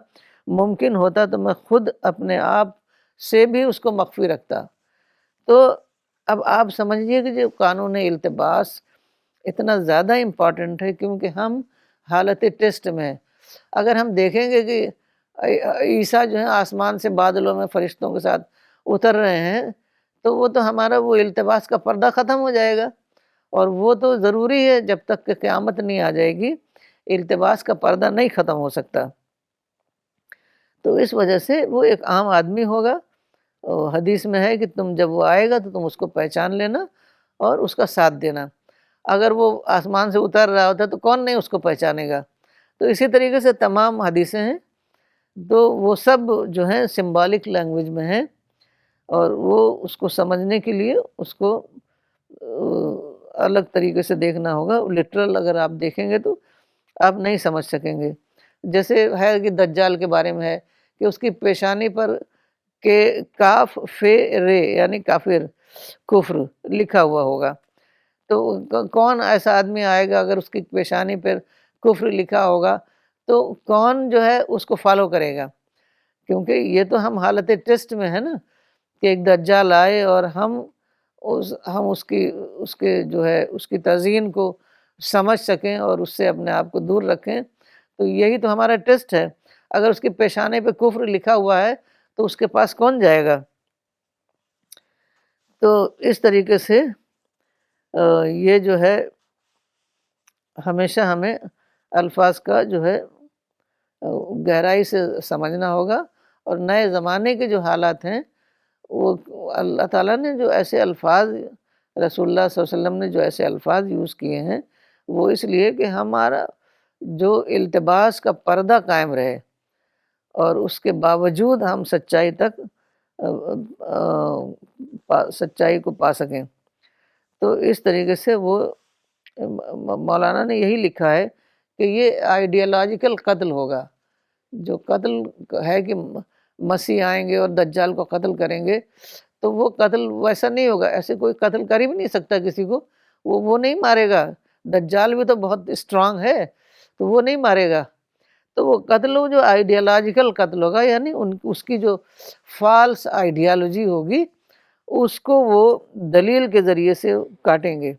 ممکن ہوتا تو میں خود اپنے آپ سے بھی اس کو مخفی رکھتا۔ تو اب آپ سمجھیے کہ جو قانون التباس اتنا زیادہ امپورٹنٹ ہے، کیونکہ ہم حالت ٹیسٹ میں ہیں۔ اگر ہم دیکھیں گے کہ عیسیٰ جو ہے آسمان سے بادلوں میں فرشتوں کے ساتھ اتر رہے ہیں، تو وہ تو ہمارا وہ التباس کا پردہ ختم ہو جائے گا، اور وہ تو ضروری ہے، جب تک کہ قیامت نہیں آ جائے گی التباس کا پردہ نہیں ختم ہو سکتا۔ تو اس وجہ سے وہ ایک عام آدمی ہوگا، اور حدیث میں ہے کہ تم جب وہ آئے گا تو تم اس کو پہچان لینا اور اس کا ساتھ دینا۔ اگر وہ آسمان سے اتر رہا ہوتا تو کون نہیں اس کو پہچانے گا؟ تو اسی طریقے سے تمام حدیثیں ہیں، تو وہ سب جو ہیں سمبولک لینگویج میں ہیں، اور وہ اس کو سمجھنے کے لیے اس کو الگ طریقے سے دیکھنا ہوگا۔ لٹرل اگر آپ دیکھیں گے تو آپ نہیں سمجھ سکیں گے۔ جیسے ہے کہ دجال کے بارے میں ہے کہ اس کی پیشانی پر کہ کاف فے رے یعنی کافر، کفر لکھا ہوا ہوگا، تو کون ایسا آدمی آئے گا اگر اس کی پیشانی پر کفر لکھا ہوگا تو کون جو ہے اس کو فالو کرے گا؟ کیونکہ یہ تو ہم حالت ٹیسٹ میں ہے نا کہ ایک دجال آئے اور ہم اس کے جو ہے اس کی تزیین کو سمجھ سکیں اور اس سے اپنے آپ کو دور رکھیں، تو یہی تو ہمارا ٹیسٹ ہے۔ اگر اس کے پیشانے پہ کفر لکھا ہوا ہے تو اس کے پاس کون جائے گا؟ تو اس طریقے سے یہ جو ہے ہمیشہ ہمیں الفاظ کا جو ہے گہرائی سے سمجھنا ہوگا، اور نئے زمانے کے جو حالات ہیں وہ اللہ تعالیٰ نے جو ایسے الفاظ، رسول اللہ صلی اللہ علیہ وسلم نے جو ایسے الفاظ یوز کیے ہیں وہ اس لیے کہ ہمارا جو التباس کا پردہ قائم رہے اور اس کے باوجود ہم سچائی تک سچائی کو پا سکیں۔ تو اس طریقے سے وہ مولانا نے یہی لکھا ہے کہ یہ آئیڈیالوجیکل قتل ہوگا، جو قتل ہے کہ مسیح آئیں گے اور دجال کو قتل کریں گے، تو وہ قتل ویسا نہیں ہوگا، ایسے کوئی قتل کر ہی بھی نہیں سکتا کسی کو، وہ نہیں مارے گا۔ دجال بھی تو بہت اسٹرانگ ہے تو وہ نہیں مارے گا، تو وہ قتل جو آئیڈیالوجیکل قتل ہوگا، یعنی اس کی جو فالس آئیڈیالوجی ہوگی اس کو وہ دلیل کے ذریعے سے کاٹیں گے،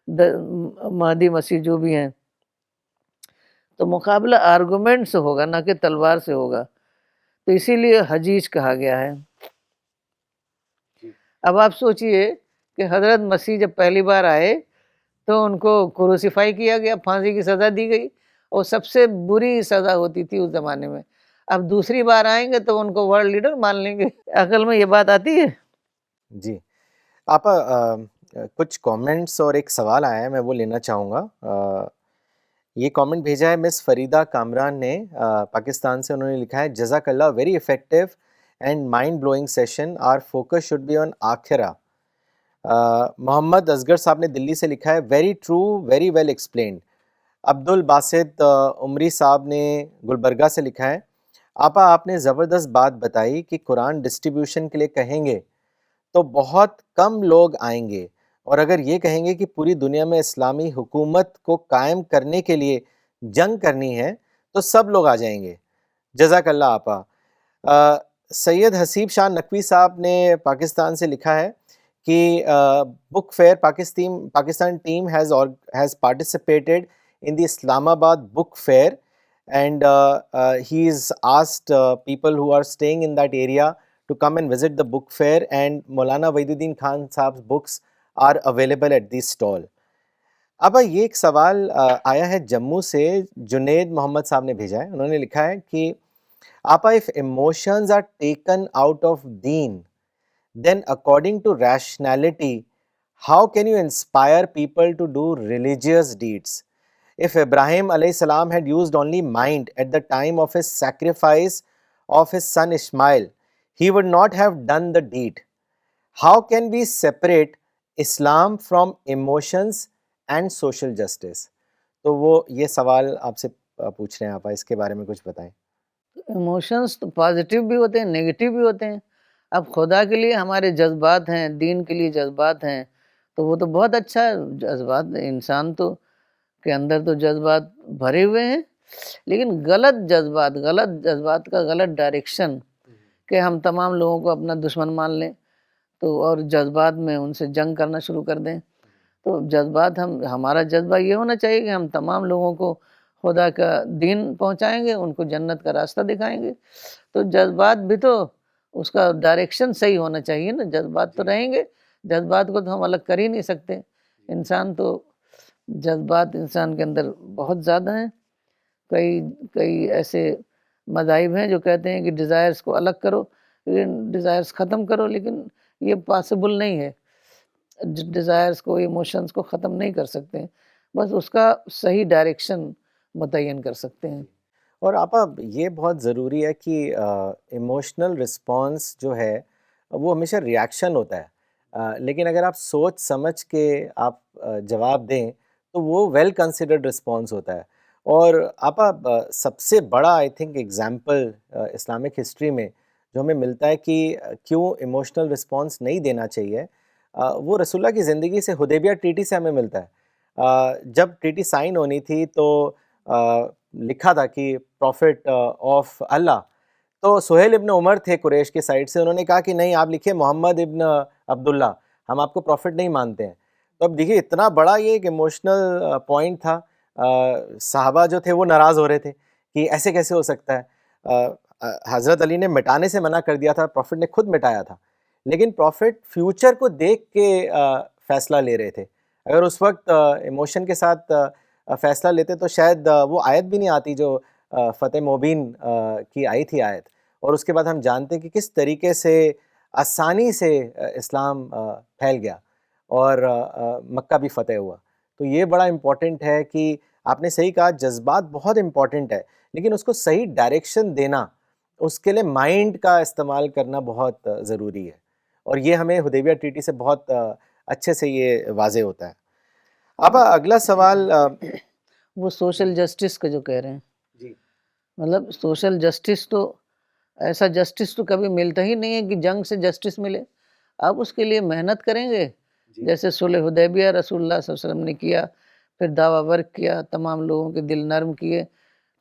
مہدی مسیح جو بھی ہیں، تو مقابلہ آرگومنٹ سے ہوگا نہ کہ تلوار سے ہوگا، تو اسی لیے حجیج کہا گیا ہے۔ اب آپ سوچئے کہ حضرت مسیح جب پہلی بار آئے تو ان کو کروسیفائی کیا گیا، پھانسی کی سزا دی گئی، اور سب سے بری سزا ہوتی تھی اس زمانے میں۔ اب دوسری بار آئیں گے تو ان کو ورلڈ لیڈر مان لیں گے۔ عقل میں یہ بات آتی ہے؟ جی آپا، کچھ کامنٹس اور ایک سوال آیا ہے، میں وہ لینا چاہوں گا۔ یہ کامنٹ بھیجا ہے مس فریدہ کامران نے پاکستان سے، انہوں نے لکھا ہے جزاک اللہ، very effective and mind blowing session, our focus should be on آخرہ۔ محمد اصغر صاحب نے دلی سے لکھا ہے very true, very well explained. Abdul Basit عمری صاحب نے گلبرگہ سے لکھا ہے آپا آپ نے زبردست بات بتائی کہ قرآن ڈسٹریبیوشن کے لیے کہیں گے تو بہت کم لوگ آئیں گے، اور اگر یہ کہیں گے کہ پوری دنیا میں اسلامی حکومت کو قائم کرنے کے لیے جنگ کرنی ہے تو سب لوگ آ جائیں گے۔ جزاک اللہ آپا۔ سید حسیب شاہ نقوی صاحب نے پاکستان سے لکھا ہے کہ book fair Pakistan team has participated in the Islamabad book fair, and he's asked people who are staying in that area to come and visit the book fair, and Maulana Waiduddin Khan Sahab's books are available at the stall. اب یہ ایک سوال آیا ہے جموں سے، جنید محمد صاحب نے بھیجا ہے، انہوں نے لکھا ہے کہ آپا if emotions are taken out of deen, then according to rationality, how can you inspire people to do religious deeds? If Ibrahim alayhi salam had used only mind at the time of his sacrifice of his son Ishmael, he would not have done the deed. How can we separate Islam from emotions and social justice? تو وہ یہ سوال آپ سے پوچھ رہے ہیں، آپ اس کے بارے میں کچھ بتائیں۔ ایموشنز تو پازیٹیو بھی ہوتے ہیں، نیگیٹیو بھی ہوتے ہیں۔ اب خدا کے لیے ہمارے جذبات ہیں، دین کے لیے جذبات ہیں، تو وہ تو بہت اچھا ہے۔ جذبات انسان تو کے اندر تو جذبات بھرے ہوئے ہیں، لیکن غلط جذبات کا غلط ڈائریکشن کہ ہم تمام لوگوں کو اپنا دشمن مان لیں تو اور جذبات میں ان سے جنگ کرنا شروع کر دیں، تو جذبات ہمارا جذبہ یہ ہونا چاہیے کہ ہم تمام لوگوں کو خدا کا دین پہنچائیں گے، ان کو جنت کا راستہ دکھائیں گے۔ تو جذبات بھی تو اس کا ڈائریکشن صحیح ہونا چاہیے نا، جذبات تو رہیں گے، جذبات کو تو ہم الگ کر ہی نہیں سکتے۔ انسان تو جذبات انسان کے اندر بہت زیادہ ہیں۔ کئی ایسے مذاہب ہیں جو کہتے ہیں کہ ڈیزائرز کو الگ کرو، ڈیزائرز ختم کرو، لیکن یہ پاسبل نہیں ہے۔ ڈیزائرز کو، ایموشنز کو ختم نہیں کر سکتے، بس اس کا صحیح ڈائریکشن متعین کر سکتے ہیں۔ اور آپا یہ بہت ضروری ہے کہ ایموشنل رسپانس جو ہے وہ ہمیشہ ریاکشن ہوتا ہے، لیکن اگر آپ سوچ سمجھ کے آپ جواب دیں تو وہ ویل کنسیڈرڈ رسپانس ہوتا ہے۔ اور آپا سب سے بڑا I think example Islamic history میں جو ہمیں ملتا ہے کہ کیوں ایموشنل رسپانس نہیں دینا چاہیے، وہ رسول اللہ کی زندگی سے حدیبیہ ٹریٹی سے ہمیں ملتا ہے. جب ٹریٹی سائن ہونی تھی تو لکھا تھا کہ پروفٹ آف اللہ، تو سہیل ابن عمر تھے قریش کے سائڈ سے، انہوں نے کہا کہ نہیں آپ لکھیے محمد ابن عبداللہ، ہم آپ کو پروفٹ نہیں مانتے ہیں. تو اب دیکھیے اتنا بڑا یہ ایک ایموشنل پوائنٹ تھا، صحابہ جو تھے وہ ناراض ہو رہے تھے کہ ایسے کیسے ہو سکتا ہے. حضرت علی نے مٹانے سے منع کر دیا تھا، پروفٹ نے خود مٹایا تھا، لیکن پروفٹ فیوچر کو دیکھ کے فیصلہ لے رہے تھے. اگر اس وقت ایموشن کے ساتھ فیصلہ لیتے تو شاید وہ آیت بھی نہیں آتی جو فتح مبین کی آئی تھی آیت. اور اس کے بعد ہم جانتے ہیں کہ کس طریقے سے آسانی سے اسلام پھیل گیا اور مکہ بھی فتح ہوا. تو یہ بڑا امپورٹنٹ ہے کہ آپ نے صحیح کہا، جذبات بہت امپورٹنٹ ہے، لیکن اس کو صحیح ڈائریکشن دینا، اس کے لیے مائنڈ کا استعمال کرنا بہت ضروری ہے. اور یہ ہمیں حدیبیہ ٹریٹی سے بہت اچھے سے یہ واضح ہوتا ہے. اب اگلا سوال وہ سوشل جسٹس کا جو کہہ رہے ہیں، جی مطلب سوشل جسٹس تو ایسا جسٹس تو کبھی ملتا ہی نہیں ہے کہ جنگ سے جسٹس ملے. آپ اس کے لیے محنت کریں گے، جیسے صلح حدیبیہ رسول اللہ صلی اللہ علیہ وسلم نے کیا، پھر دعویٰ ورک کیا، تمام لوگوں کے دل نرم کیے،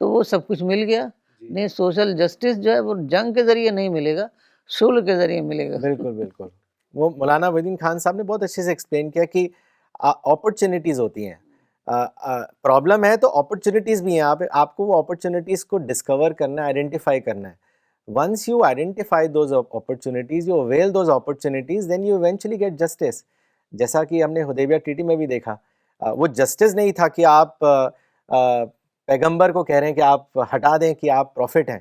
تو وہ سب کچھ مل گیا. نہیں، سوشل جسٹس جو ہے وہ جنگ کے ذریعے نہیں ملے گا، صلح کے ذریعے ملے گا. بالکل بالکل. وہ مولانا وحید الدین خان صاحب نے بہت اچھے سے ایکسپلین کیا کہ اپرچونیٹیز ہوتی ہیں، پرابلم ہے تو اپرچونیٹیز بھی ہیں. آپ کو وہ اپرچونیٹیز کو ڈسکور کرنا ہے، آئیڈینٹیفائی کرنا ہے. Once you identify those opportunities, you avail those opportunities, then you eventually get justice. جیسا کہ ہم نے حدیبیہ ٹریٹی میں بھی دیکھا، وہ جسٹس نہیں تھا کہ آپ پیغمبر کو کہہ رہے ہیں کہ آپ ہٹا دیں کہ آپ پروفٹ ہیں،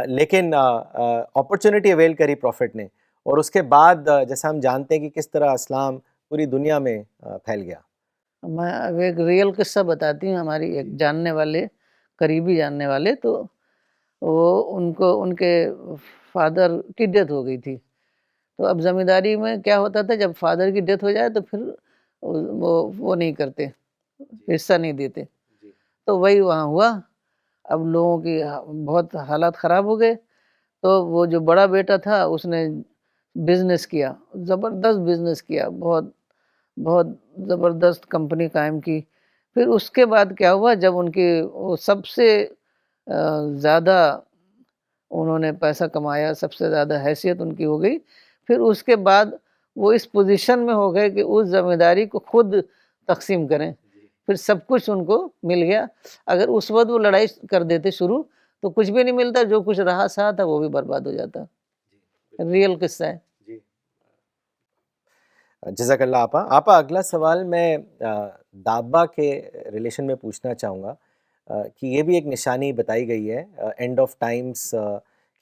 لیکن اپرچونیٹی اویل کری پروفٹ نے، اور اس کے بعد جیسا ہم جانتے ہیں کہ کس طرح اسلام پوری دنیا میں پھیل گیا. میں اب ایک ریئل قصہ بتاتی ہوں. ہماری ایک جاننے والے، قریبی جاننے والے، تو وہ ان کے فادر کی ڈیتھ ہو گئی تھی. تو اب زمینداری میں کیا ہوتا تھا، جب فادر کی ڈیتھ ہو جائے تو پھر وہ نہیں کرتے، حصہ نہیں دیتے. تو وہی وہاں ہوا. اب لوگوں کی بہت حالات خراب ہو گئے. تو وہ جو بڑا بیٹا تھا اس نے بزنس کیا، زبردست بزنس کیا، بہت بہت زبردست کمپنی قائم کی. پھر اس کے بعد کیا ہوا، جب ان کی وہ سب سے زیادہ انہوں نے پیسہ کمایا، سب سے زیادہ حیثیت ان کی ہو گئی، پھر اس کے بعد وہ اس پوزیشن میں ہو گئے کہ اس ذمہ داری کو خود تقسیم کریں. پھر سب کچھ ان کو مل گیا. اگر اس وقت وہ لڑائی کر دیتے شروع تو کچھ بھی نہیں ملتا، جو کچھ رہا سا تھا وہ بھی برباد ہو جاتا. ریئل قصہ ہے. جزاک اللہ آپا. آپا اگلا سوال میں دابا کے ریلیشن میں پوچھنا چاہوں گا کہ یہ بھی ایک نشانی بتائی گئی ہے اینڈ آف ٹائمز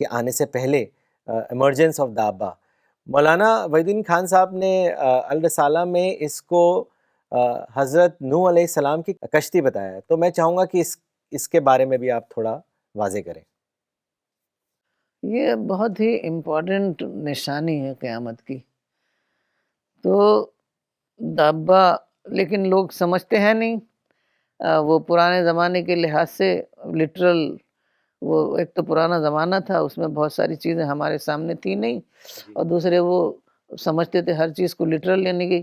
کے آنے سے پہلے، ایمرجنس آف دابا. مولانا وحید الدین خان صاحب نے الرسالہ میں اس کو حضرت نوح علیہ السلام کی کشتی بتایا ہے. تو میں چاہوں گا کہ اس کے بارے میں بھی آپ تھوڑا واضح کریں. یہ بہت ہی امپورٹنٹ نشانی ہے قیامت کی. تو دابا لیکن لوگ سمجھتے ہیں نہیں. وہ پرانے زمانے کے لحاظ سے لٹرل، وہ ایک تو پرانا زمانہ تھا، اس میں بہت ساری چیزیں ہمارے سامنے تھی نہیں، اور دوسرے وہ سمجھتے تھے ہر چیز کو لٹرل لینے کی،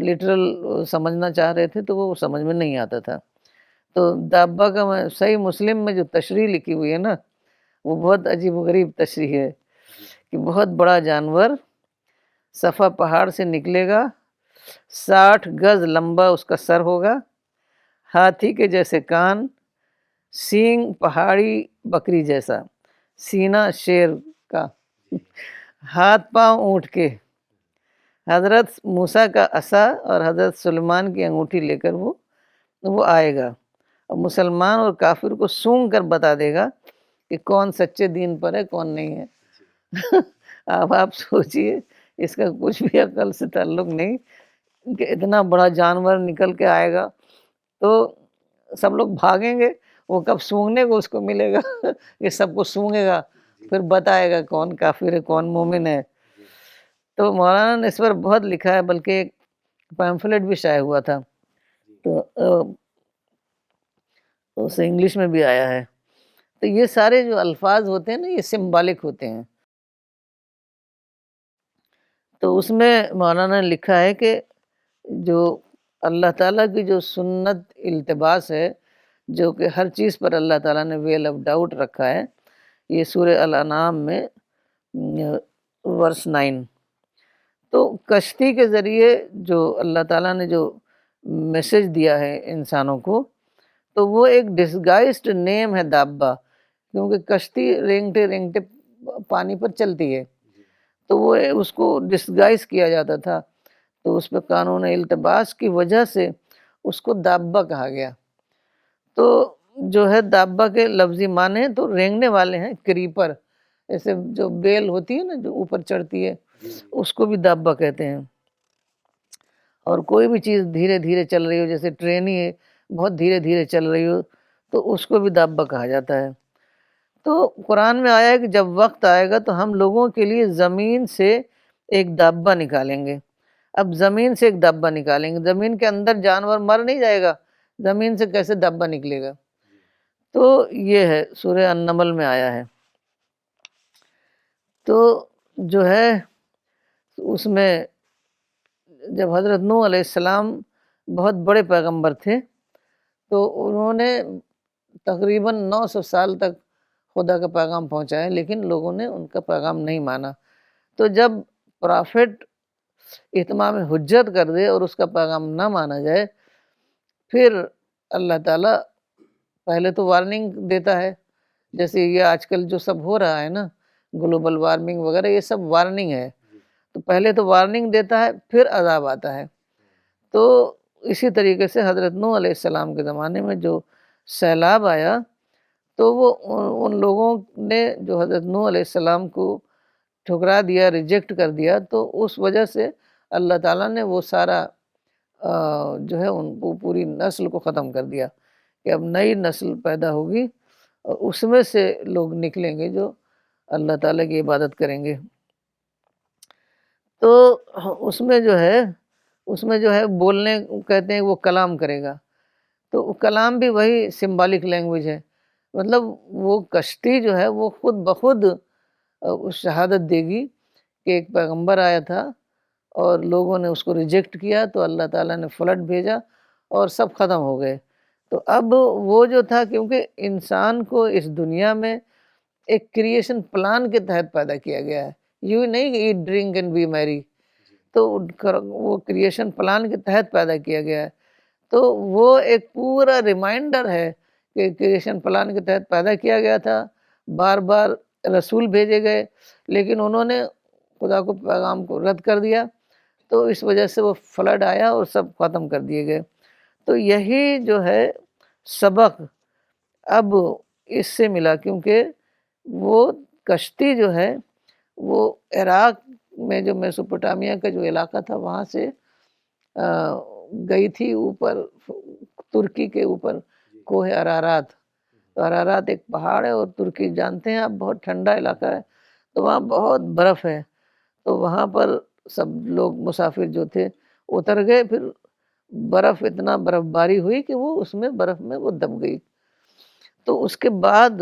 لٹرل سمجھنا چاہ رہے تھے تو وہ سمجھ میں نہیں آتا تھا. تو دابا کا صحیح مسلم میں جو تشریح لکھی ہوئی ہے نا، وہ بہت عجیب و غریب تشریح ہے کہ بہت بڑا جانور صفا پہاڑ سے نکلے گا، 60 گز لمبا اس کا سر ہوگا، ہاتھی کے جیسے کان، سینگ پہاڑی بکری جیسا، سینہ شیر کا، ہاتھ پاؤں اونٹ کے. حضرت موسیٰ کا عصا اور حضرت سلیمان کی انگوٹھی لے کر وہ آئے گا، اور مسلمان اور کافر کو سونگ کر بتا دے گا کہ کون سچے دین پر ہے کون نہیں ہے. اب آپ سوچئے، اس کا کچھ بھی عقل سے تعلق نہیں کہ اتنا بڑا جانور نکل کے آئے گا تو سب لوگ بھاگیں گے. وہ کب سونگنے کو اس کو ملے گا یہ سب کو سونگے گا، پھر بتائے گا کون کافر ہے کون مومن ہے. تو مولانا نے اس پر بہت لکھا ہے، بلکہ ایک پیمفلیٹ بھی شائع ہوا تھا، تو اسے انگلش میں بھی آیا ہے. تو یہ سارے جو الفاظ ہوتے ہیں نا، یہ سمبولک ہوتے ہیں. تو اس میں مولانا نے لکھا ہے کہ جو اللہ تعالیٰ کی جو سنت التباس ہے، جو کہ ہر چیز پر اللہ تعالیٰ نے ویل آف ڈاؤٹ رکھا ہے، یہ سورہ الانعام میں ورس 9۔ تو کشتی کے ذریعے جو اللہ تعالیٰ نے جو میسج دیا ہے انسانوں کو، تو وہ ایک ڈسگائزڈ نیم ہے دابا، کیونکہ کشتی رینگتے رینگتے پانی پر چلتی ہے، تو وہ اس کو ڈسگائز کیا جاتا تھا، تو اس پہ قانون التباس کی وجہ سے اس کو دابا کہا گیا۔ تو جو ہے دابا کے لفظی معنی تو رینگنے والے ہیں، کریپر، ایسے جو بیل ہوتی ہے نا جو اوپر چڑھتی ہے، اس کو بھی دابا کہتے ہیں۔ اور کوئی بھی چیز دھیرے دھیرے چل رہی ہو، جیسے ٹرین ہی ہے بہت دھیرے دھیرے چل رہی ہو، تو اس کو بھی دابا کہا جاتا ہے۔ تو قرآن میں آیا ہے کہ جب وقت آئے گا تو ہم لوگوں کے لیے زمین سے ایک دابا نکالیں گے۔ اب زمین سے ایک دابا نکالیں گے، زمین کے اندر جانور مر نہیں جائے گا، زمین سے کیسے دابا نکلے گا؟ تو یہ ہے سورہ النمل میں آیا ہے۔ تو جو ہے اس میں جب حضرت نوح علیہ السلام بہت بڑے پیغمبر تھے، تو انہوں نے تقریباً 900 سال تک خدا کا پیغام پہنچایا، لیکن لوگوں نے ان کا پیغام نہیں مانا۔ تو جب پرافٹ اتمام حجت کر دے اور اس کا پیغام نہ مانا جائے، پھر اللہ تعالیٰ پہلے تو وارننگ دیتا ہے، جیسے یہ آج کل جو سب ہو رہا ہے نا، گلوبل وارمنگ وغیرہ، یہ سب وارننگ ہے۔ تو پہلے تو وارننگ دیتا ہے، پھر عذاب آتا ہے۔ تو اسی طریقے سے حضرت نوح علیہ السلام کے زمانے میں جو سیلاب آیا، تو وہ ان لوگوں نے جو حضرت نوح علیہ السلام کو ٹھکرا دیا، ریجیکٹ کر دیا، تو اس وجہ سے اللہ تعالیٰ نے وہ سارا جو ہے ان کو پوری نسل کو ختم کر دیا، کہ اب نئی نسل پیدا ہوگی اور اس میں سے لوگ نکلیں گے جو اللہ تعالیٰ کی عبادت کریں گے۔ تو اس میں جو ہے بولنے کہتے ہیں وہ کلام کرے گا، تو وہ کلام بھی وہی سمبولک لینگویج ہے، مطلب وہ کشتی جو ہے وہ خود بخود شہادت دے گی کہ ایک پیغمبر آیا تھا اور لوگوں نے اس کو ریجیکٹ کیا، تو اللہ تعالیٰ نے فلڈ بھیجا اور سب ختم ہو گئے۔ تو اب وہ جو تھا، کیونکہ انسان کو اس دنیا میں ایک کریشن پلان کے تحت پیدا کیا گیا ہے، یوں نہیں کہ ایٹ ڈرنک اینڈ بی میری، تو وہ کریشن پلان کے تحت پیدا کیا گیا ہے۔ تو وہ ایک پورا ریمائنڈر ہے کہ کریشن پلان کے تحت پیدا کیا گیا تھا، بار بار رسول بھیجے گئے، لیکن انہوں نے خدا کو پیغام کو رد کر دیا، تو اس وجہ سے وہ فلڈ آیا اور سب ختم کر دیے گئے۔ تو یہی جو ہے سبق اب اس سے ملا، کیونکہ وہ کشتی جو ہے وہ عراق میں جو میسوپوٹامیہ کا جو علاقہ تھا وہاں سے گئی تھی اوپر، ترکی کے اوپر کوہ ارارات۔ تو ارارات ایک پہاڑ ہے، اور ترکی جانتے ہیں آپ بہت ٹھنڈا علاقہ ہے، تو وہاں بہت برف ہے۔ تو وہاں پر سب لوگ مسافر جو تھے اتر گئے، پھر برف اتنا برف باری ہوئی کہ وہ اس میں برف میں وہ دب گئی۔ تو اس کے بعد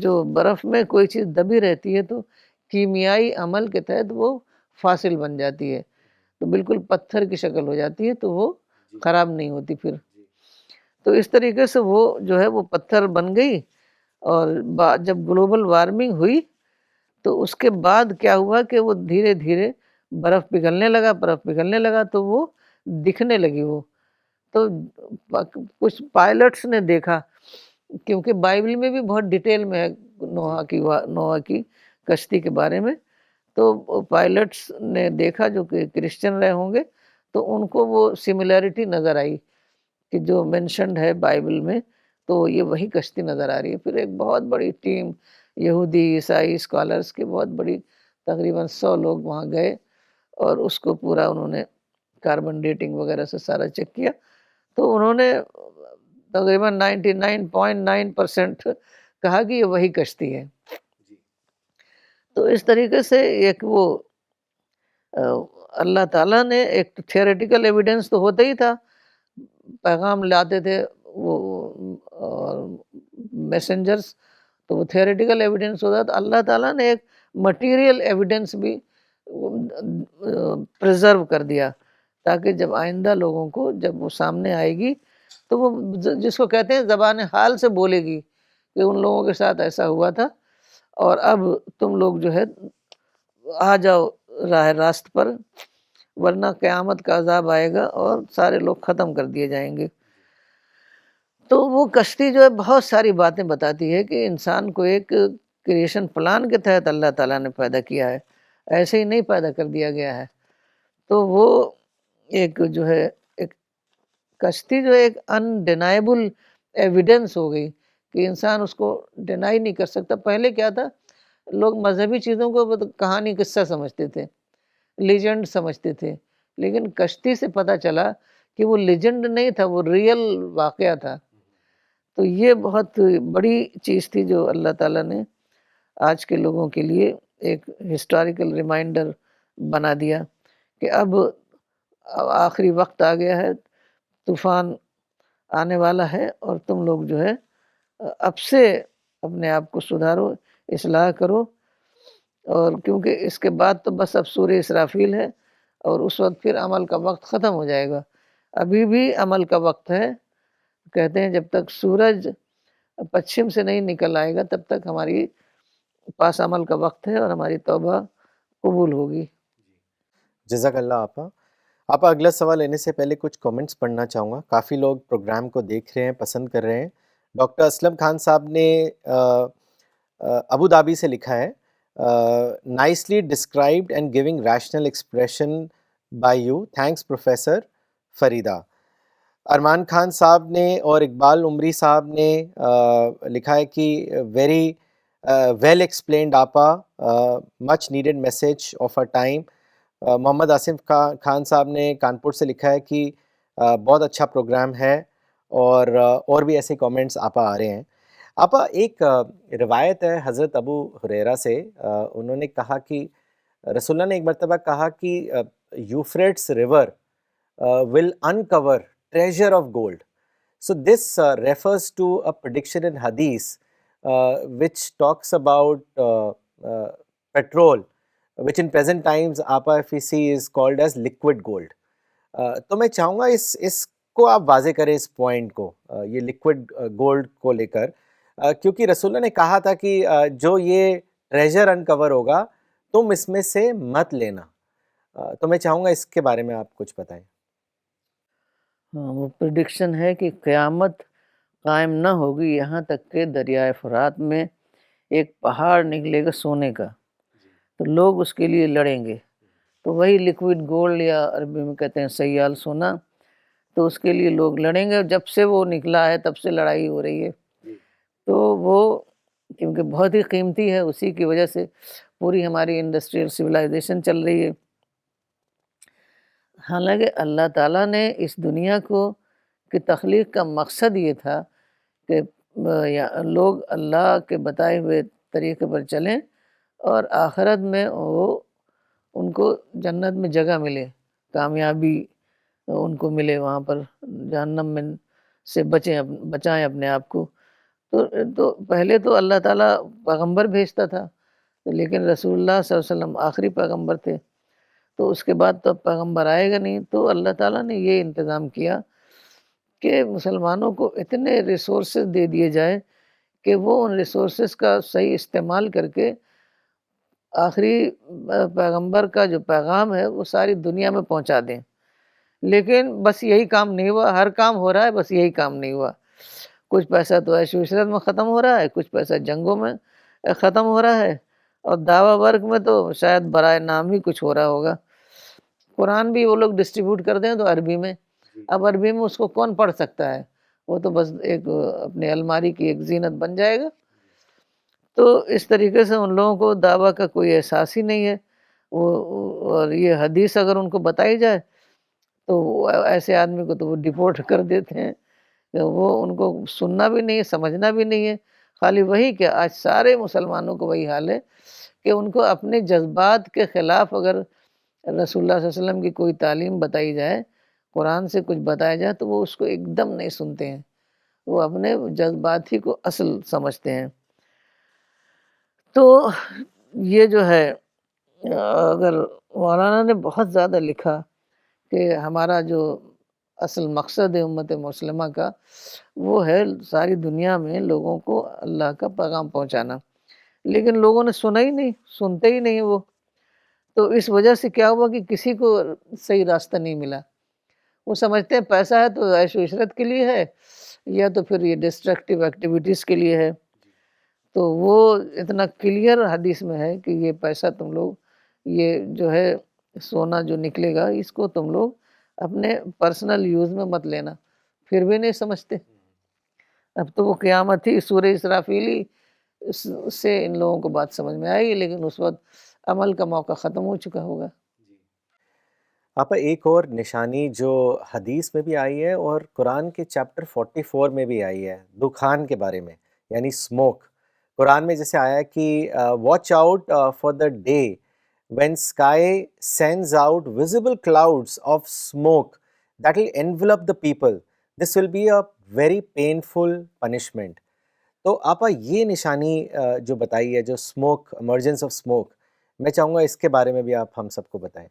جو برف میں کوئی چیز دبی رہتی ہے تو کیمیائی عمل کے تحت وہ فاصل بن جاتی ہے، تو بالکل پتھر کی شکل ہو جاتی ہے، تو وہ خراب نہیں ہوتی پھر۔ تو اس طریقے سے وہ جو ہے وہ پتھر بن گئی، اور جب گلوبل وارمنگ ہوئی تو اس کے بعد کیا ہوا کہ وہ دھیرے دھیرے برف پگھلنے لگا، تو وہ دکھنے لگی وہ۔ تو کچھ پائلٹس نے دیکھا، کیونکہ بائبل میں بھی بہت ڈیٹیل میں ہے نوح کی کشتی کے بارے میں، تو پائلٹس نے دیکھا جو کہ کرسچن رہے ہوں گے، تو ان کو وہ سملیرٹی نظر آئی کہ جو مینشنڈ ہے بائبل میں، تو یہ وہی کشتی نظر آ رہی ہے۔ پھر ایک بہت بڑی ٹیم یہودی عیسائی اسکالرس کی بہت بڑی، تقریباً 100 لوگ وہاں گئے، اور اس کو پورا انہوں نے کاربن ڈیٹنگ وغیرہ سے سارا چیک کیا، تو انہوں نے تقریباً 99.9% کہا کہ یہ وہی کشتی ہے۔ تو اس طریقے سے ایک وہ اللہ تعالیٰ نے ایک تھیوریٹیکل ایویڈنس تو ہوتا ہی تھا، پیغام لاتے تھے وہ میسنجرز، تو وہ تھیوریٹیکل ایویڈنس ہوتا تھا۔ اللہ تعالیٰ نے ایک مٹیریل ایویڈنس بھی پریزرو کر دیا، تاکہ جب آئندہ لوگوں کو جب وہ سامنے آئے گی تو وہ جس کو کہتے ہیں زبان حال سے بولے گی کہ ان لوگوں کے ساتھ ایسا ہوا تھا، اور اب تم لوگ جو ہے آ جاؤ راہ راست پر، ورنہ قیامت کا عذاب آئے گا اور سارے لوگ ختم کر دیے جائیں گے۔ تو وہ کشتی جو ہے بہت ساری باتیں بتاتی ہے کہ انسان کو ایک کریشن پلان کے تحت اللہ تعالیٰ نے پیدا کیا ہے، ایسے ہی نہیں پیدا کر دیا گیا ہے۔ تو وہ ایک جو ہے ایک کشتی جو ایک انڈینائبل ایویڈنس ہو گئی کہ انسان اس کو ڈینائی نہیں کر سکتا۔ پہلے کیا تھا، لوگ مذہبی چیزوں کو کہانی قصہ سمجھتے تھے، لیجنڈ سمجھتے تھے، لیکن کشتی سے پتہ چلا کہ وہ لیجنڈ نہیں تھا، وہ ریئل واقعہ تھا۔ تو یہ بہت بڑی چیز تھی جو اللہ تعالیٰ نے آج کے لوگوں کے لیے ایک ہسٹوریکل ریمائنڈر بنا دیا کہ اب آخری وقت آ گیا ہے، طوفان آنے والا ہے، اور تم لوگ جو ہے اب سے اپنے آپ کو سدھارو، اصلاح کرو، اور کیونکہ اس کے بعد تو بس اب سورہ اسرافیل ہے، اور اس وقت پھر عمل کا وقت ختم ہو جائے گا۔ ابھی بھی عمل کا وقت ہے، کہتے ہیں جب تک سورج پچھم سے نہیں نکل آئے گا تب تک ہماری پاس عمل کا وقت ہے، اور ہماری توبہ قبول ہوگی۔ جزاک اللہ آپا۔ آپا اگلا سوال لینے سے پہلے کچھ کامنٹس پڑھنا چاہوں گا، کافی لوگ پروگرام کو دیکھ رہے ہیں، پسند کر رہے ہیں۔ ڈاکٹر اسلم خان صاحب نے ابو دھابی سے لکھا ہے، nicely described and giving rational expression by you, thanks professor Farida. Arman Khan sahab نے اور اقبال عمری صاحب نے لکھا ہے کہ ویری ویل ایکسپلینڈ آپا، much needed message of a time. Muhammad Asif Khan sahab نے کانپور سے لکھا ہے کہ بہت اچھا پروگرام ہے، اور بھی ایسے کامنٹس آپا آ رہے ہیں۔ آپا ایک روایت ہے حضرت ابو ہریرہ سے، انہوں نے کہا کہ رسول اللہ نے ایک مرتبہ کہا کہ یوفریٹس river will uncover treasure of gold. So this refers to a prediction in Hadith which talks about petrol, which in present times APA if we see is called as liquid gold. تو میں چاہوں گا اس کو آپ واضح کریں، اس پوائنٹ کو، یہ لیکوڈ گولڈ کو لے کر، کیونکہ رسول اللہ نے کہا تھا کہ جو یہ ٹریجر انکور ہوگا تم اس میں سے مت لینا۔ تو میں چاہوں گا اس کے بارے میں آپ کچھ بتائیں۔ ہاں، وہ پریڈکشن ہے کہ قیامت قائم نہ ہوگی یہاں تک کہ دریائے فرات میں ایک پہاڑ نکلے گا سونے کا، تو لوگ اس کے لیے لڑیں گے۔ تو وہی لیکوڈ گولڈ، یا عربی میں کہتے ہیں سیال سونا، تو اس کے لیے لوگ لڑیں گے۔ جب سے وہ نکلا ہے تب سے لڑائی ہو رہی ہے، تو وہ کیونکہ بہت ہی قیمتی ہے، اسی کی وجہ سے پوری ہماری انڈسٹریل سویلائزیشن چل رہی ہے۔ حالانکہ اللہ تعالیٰ نے اس دنیا کی تخلیق کا مقصد یہ تھا کہ لوگ اللہ کے بتائے ہوئے طریقے پر چلیں، اور آخرت میں ان کو جنت میں جگہ ملے، کامیابی ان کو ملے، وہاں پر جہنم میں سے بچائیں اپنے آپ کو۔ تو پہلے تو اللہ تعالیٰ پیغمبر بھیجتا تھا، لیکن رسول اللہ صلی اللہ علیہ وسلم آخری پیغمبر تھے، تو اس کے بعد تو اب پیغمبر آئے گا نہیں۔ تو اللہ تعالیٰ نے یہ انتظام کیا کہ مسلمانوں کو اتنے ریسورسز دے دیے جائے کہ وہ ان ریسورسز کا صحیح استعمال کر کے آخری پیغمبر کا جو پیغام ہے وہ ساری دنیا میں پہنچا دیں۔ لیکن بس یہی کام نہیں ہوا، ہر کام ہو رہا ہے، بس یہی کام نہیں ہوا۔ کچھ پیسہ تو عیش و عشرت میں ختم ہو رہا ہے، کچھ پیسہ جنگوں میں ختم ہو رہا ہے، اور دعوی ورک میں تو شاید برائے نام ہی کچھ ہو رہا ہوگا۔ قرآن بھی وہ لوگ ڈسٹریبیوٹ کر دیں تو عربی میں، اب عربی میں اس کو کون پڑھ سکتا ہے؟ وہ تو بس ایک اپنی الماری کی ایک زینت بن جائے گا۔ تو اس طریقے سے ان لوگوں کو دعویٰ کا کوئی احساس ہی نہیں ہے۔ اور یہ حدیث اگر ان کو بتائی جائے تو ایسے آدمی کو تو وہ ڈپورٹ کر دیتے ہیں، وہ ان کو سننا بھی نہیں ہے، سمجھنا بھی نہیں ہے۔ خالی وہی کہ آج سارے مسلمانوں کو وہی حال ہے کہ ان کو اپنے جذبات کے خلاف اگر رسول اللہ صلی اللہ علیہ وسلم کی کوئی تعلیم بتائی جائے، قرآن سے کچھ بتایا جائے، تو وہ اس کو ایک دم نہیں سنتے ہیں، وہ اپنے جذبات ہی کو اصل سمجھتے ہیں۔ تو یہ جو ہے اگر مولانا نے بہت زیادہ لکھا کہ ہمارا جو اصل مقصد ہے امت مسلمہ کا، وہ ہے ساری دنیا میں لوگوں کو اللہ کا پیغام پہنچانا، لیکن لوگوں نے سنا ہی نہیں، سنتے ہی نہیں وہ. تو اس وجہ سے کیا ہوا کہ کسی کو صحیح راستہ نہیں ملا. وہ سمجھتے ہیں پیسہ ہے تو عیش و عشرت کے لیے ہے، یا تو پھر یہ ڈسٹرکٹیو ایکٹیویٹیز کے لیے ہے. تو وہ اتنا کلیئر حدیث میں ہے کہ یہ پیسہ تم لوگ، یہ جو ہے سونا جو نکلے گا، اس کو تم لوگ اپنے پرسنل یوز میں مت لینا. پھر بھی نہیں سمجھتے. اب تو وہ قیامت تھی، سورہ اسرافیلی سے ان لوگوں کو بات سمجھ میں آئی، لیکن اس وقت عمل کا موقع ختم ہو چکا ہوگا. آپا ایک اور نشانی جو حدیث میں بھی آئی ہے اور قرآن کے چیپٹر 44 میں بھی آئی ہے دخان کے بارے میں، یعنی اسموک. قرآن میں جیسے آیا ہے کہ watch out for the day when sky sends out visible clouds of smoke that will envelop the people. This will be a very painful punishment. تو آپا یہ نشانی جو بتائی ہے، جو اسموک، ایمرجنس آف اسموک، میں چاہوں گا اس کے بارے میں بھی آپ ہم سب کو بتائیں.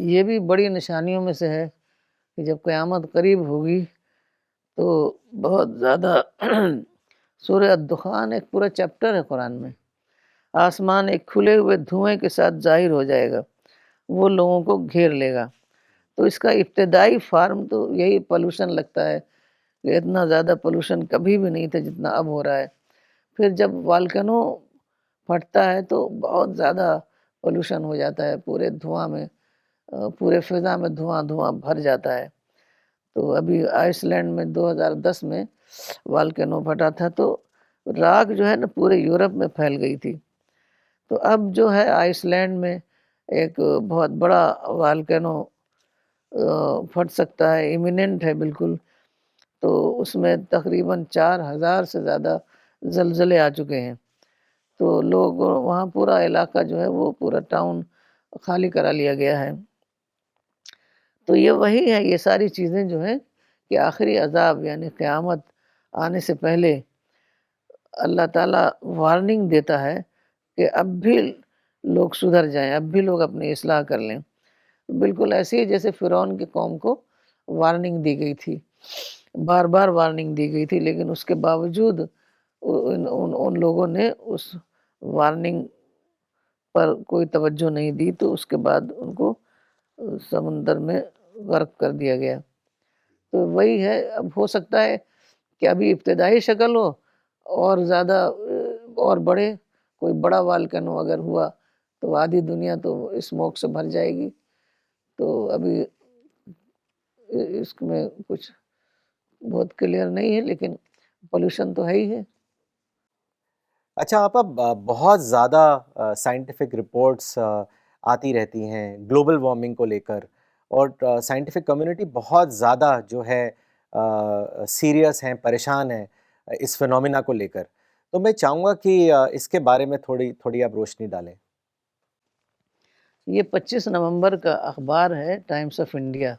یہ بھی بڑی نشانیوں میں سے ہے کہ جب قیامت قریب ہوگی تو بہت زیادہ سورہ الدخان ایک پورا چیپٹر ہے قرآن میں. آسمان ایک کھلے ہوئے دھوئیں کے ساتھ ظاہر ہو جائے گا، وہ لوگوں کو گھیر لے گا. تو اس کا ابتدائی فارم تو یہی پولوشن لگتا ہے کہ اتنا زیادہ پولوشن کبھی بھی نہیں تھا جتنا اب ہو رہا ہے. پھر جب والکانو پھٹتا ہے تو بہت زیادہ پولوشن ہو جاتا ہے، پورے دھواں میں، پورے فضا میں دھواں دھواں بھر جاتا ہے. تو ابھی آئس لینڈ میں 2010 میں والکانو پھٹا تھا تو راکھ جو ہے نا پورے یورپ میں پھیل گئی تھی. تو اب جو ہے آئس لینڈ میں ایک بہت بڑا والکانو پھٹ سکتا ہے، امییننٹ ہے بالکل. تو اس میں تقریباً 4000 سے زیادہ زلزلے آ چکے ہیں. تو لوگ وہاں پورا علاقہ جو ہے وہ پورا ٹاؤن خالی کرا لیا گیا ہے. تو یہ وہی ہے، یہ ساری چیزیں جو ہیں کہ آخری عذاب یعنی قیامت آنے سے پہلے اللہ تعالیٰ وارننگ دیتا ہے کہ اب بھی لوگ سدھر جائیں، اب بھی لوگ اپنی اصلاح کر لیں. بالکل ایسے ہی جیسے فرعون کی قوم کو وارننگ دی گئی تھی، بار بار وارننگ دی گئی تھی، لیکن اس کے باوجود ان لوگوں نے اس وارننگ پر کوئی توجہ نہیں دی، تو اس کے بعد ان کو سمندر میں غرق کر دیا گیا. تو وہی ہے، اب ہو سکتا ہے کہ ابھی ابتدائی شکل ہو اور زیادہ اور بڑے، کوئی بڑا والکانو اگر ہوا تو آدھی دنیا تو اسموک سے بھر جائے گی. تو ابھی اس میں کچھ بہت کلیئر نہیں ہے، لیکن پولوشن تو ہے ہی ہے. اچھا آپا، بہت زیادہ سائنٹیفک رپورٹس آتی رہتی ہیں گلوبل وارمنگ کو لے کر، اور سائنٹیفک کمیونٹی بہت زیادہ جو ہے سیریس ہیں، پریشان ہیں اس فنومینا کو لے کر. تو میں چاہوں گا کہ اس کے بارے میں تھوڑی آپ روشنی ڈالیں. یہ 25 نومبر کا اخبار ہے ٹائمز آف انڈیا.